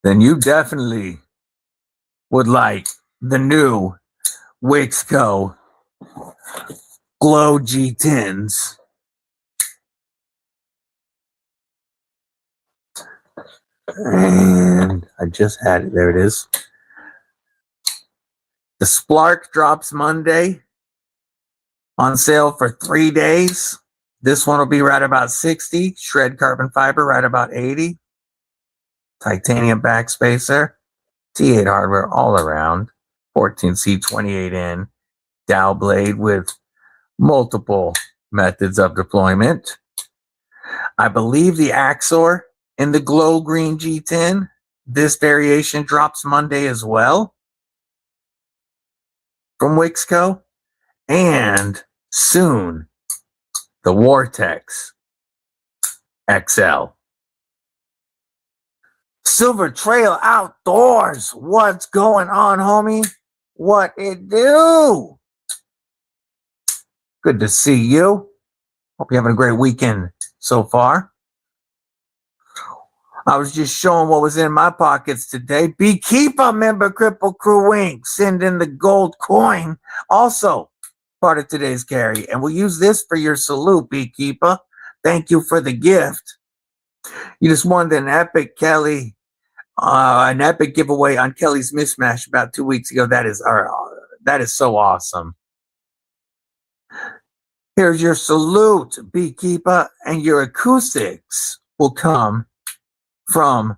Then you definitely would like the new Wixco Glow G10s. And I just had it. There it is. The Splark drops Monday. On sale for 3 days. This one will be right about 60. Shred carbon fiber right about 80. Titanium backspacer. T8 hardware all around. 14C 28N. Dow blade with multiple methods of deployment. I believe the Axor in the Glow Green G10. This variation drops Monday as well. From Wixco. And soon, the Vortex XL. Silver Trail Outdoors. What's going on, homie? What it do? Good to see you. Hope you're having a great weekend so far. I was just showing what was in my pockets today. Beekeeper member Kripple Krew Inc. Send in the gold coin. Also, part of today's carry. And we'll use this for your salute, Beekeeper. Thank you for the gift. You just won an epic giveaway on Kelly's Mismatch about 2 weeks ago. That is so awesome. Here's your salute, Beekeeper, and your acoustics will come from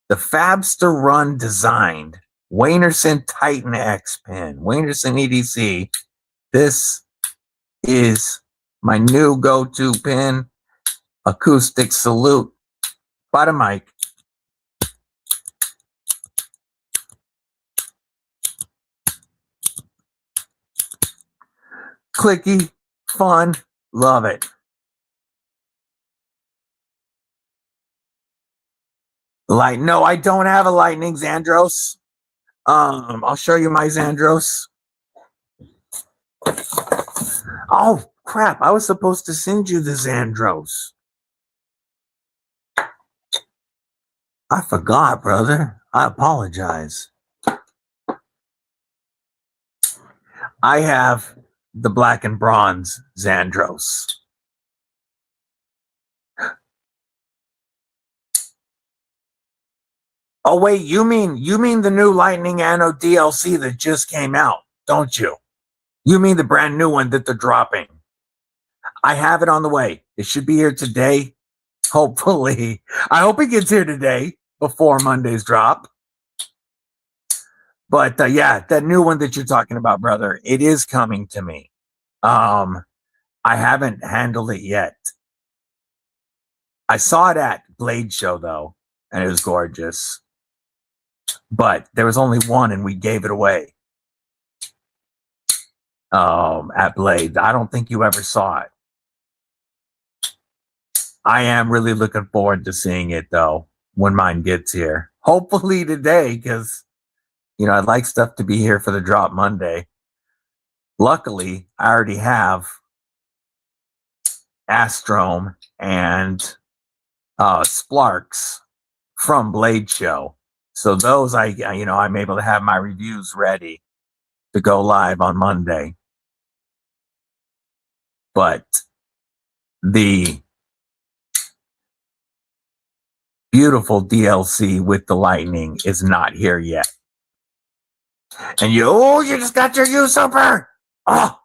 the Fabster Run designed Waynerson Titan X pen. Waynerson EDC. This is my new go-to pen. Acoustic salute. By the mic. Clicky, fun, love it. No, I don't have a lightning Xandros. I'll show you my Xandros. Oh crap! I was supposed to send you the Xandros. I forgot, brother. I apologize. I have the black and bronze Xandros. Oh wait, you mean the new Lightning Anno DLC that just came out, don't you? You mean the brand new one that they're dropping? I have it on the way. It should be here today. Hopefully. I hope it gets here today before Monday's drop. But yeah, that new one that you're talking about, brother, it is coming to me. I haven't handled it yet. I saw it at Blade Show though, and it was gorgeous. But there was only one and we gave it away. At Blade. I don't think you ever saw it. I am really looking forward to seeing it though when mine gets here. Hopefully today, because you know I'd like stuff to be here for the drop Monday. Luckily, I already have Astrom and Splarks from Blade Show. So those I'm able to have my reviews ready to go live on Monday. But the beautiful DLC with the lightning is not here yet. And you just got your U super. Oh,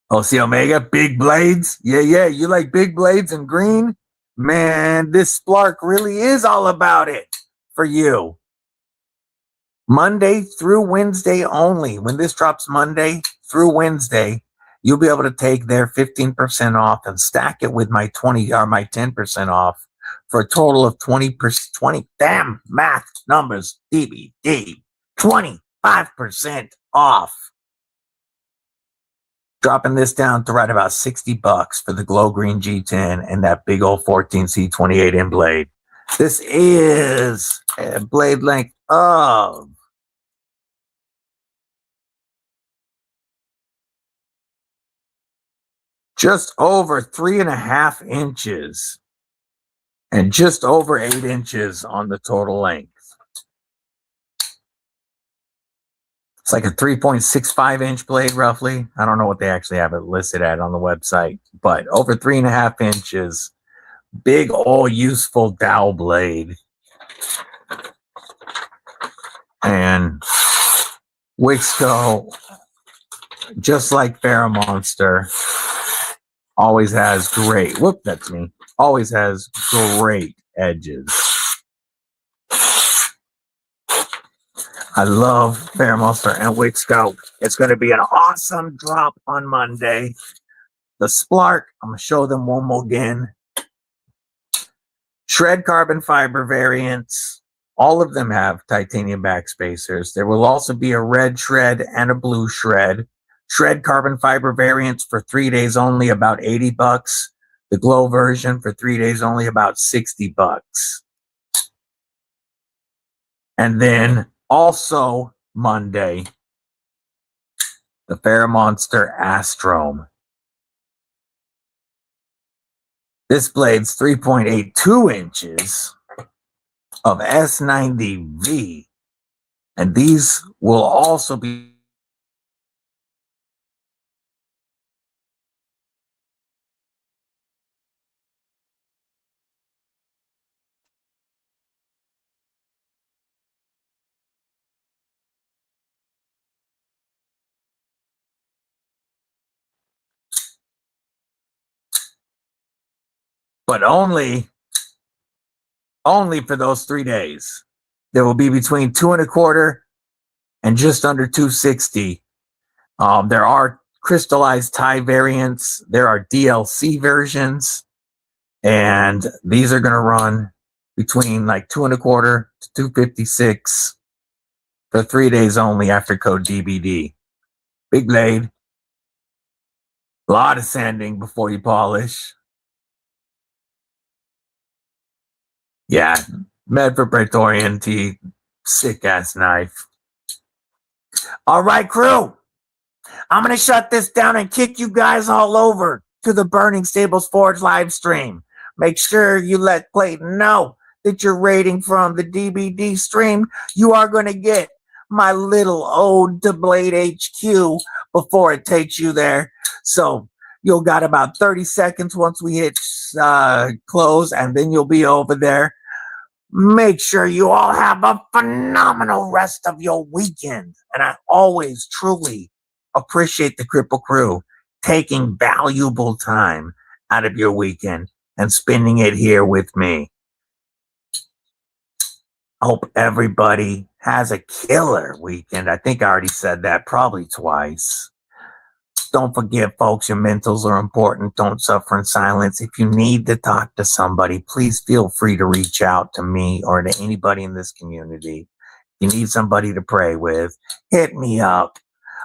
OC Omega, big blades. Yeah, you like big blades and green? Man, this Splark really is all about it for you. Monday through Wednesday only. When this drops Monday through Wednesday, you'll be able to take their 15% off and stack it with my 20 or my 10% off for a total of 20%. Damn math numbers, DBD. 25% off. Dropping this down to right about $60 for the Glow Green G10 and that big old 14C28 in blade. This is a blade length of just over 3.5 inches and just over 8 inches on the total length. It's like a 3.65 inch blade, roughly. I don't know what they actually have it listed at on the website, but over 3.5 inches. Big, all useful dowel blade. And Wixco, just like Monster, always has great, always has great edges. I love Monster and Wixco. It's going to be an awesome drop on Monday. The Splark, I'm going to show them one more again. Shred carbon fiber variants. All of them have titanium backspacers. There will also be a red shred and a blue shred. Shred carbon fiber variants for 3 days only, about $80. The glow version for 3 days only, about $60. And then also Monday, the Monster Astrom. This blade's 3.82 inches of S90V. And these will also be but only for those 3 days. There will be between 2.25 and just under 260. There are crystallized tie variants. There are DLC versions, and these are going to run between like 2.25 to 256 for 3 days only after code DBD. Big blade. A lot of sanding before you polish. Yeah, Medford Praetorian T, sick ass knife. All right, crew. I'm gonna shut this down and kick you guys all over to the Burning Stables Forge live stream. Make sure you let Clayton know that you're rating from the DBD stream. You are gonna get my little ode to BladeHQ before it takes you there. So you'll got about 30 seconds once we hit close, and then you'll be over there. Make sure you all have a phenomenal rest of your weekend. And I always truly appreciate the Kripple Krew taking valuable time out of your weekend and spending it here with me. I hope everybody has a killer weekend. I think I already said that probably twice. Don't forget, folks, your mentals are important. Don't suffer in silence. If you need to talk to somebody, please feel free to reach out to me or to anybody in this community. If you need somebody to pray with, hit me up.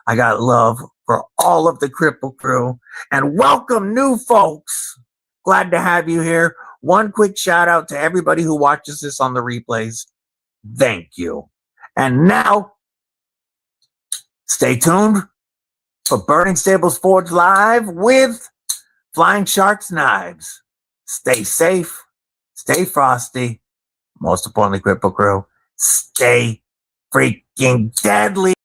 I got love for all of the Kripple Krew. And welcome new folks. Glad to have you here. One quick shout out to everybody who watches this on the replays. Thank you. And now, stay tuned for Burning Stables Forge Live with Flying Sharks Knives. Stay safe, stay frosty. Most importantly, Kripple Krew, stay freaking deadly.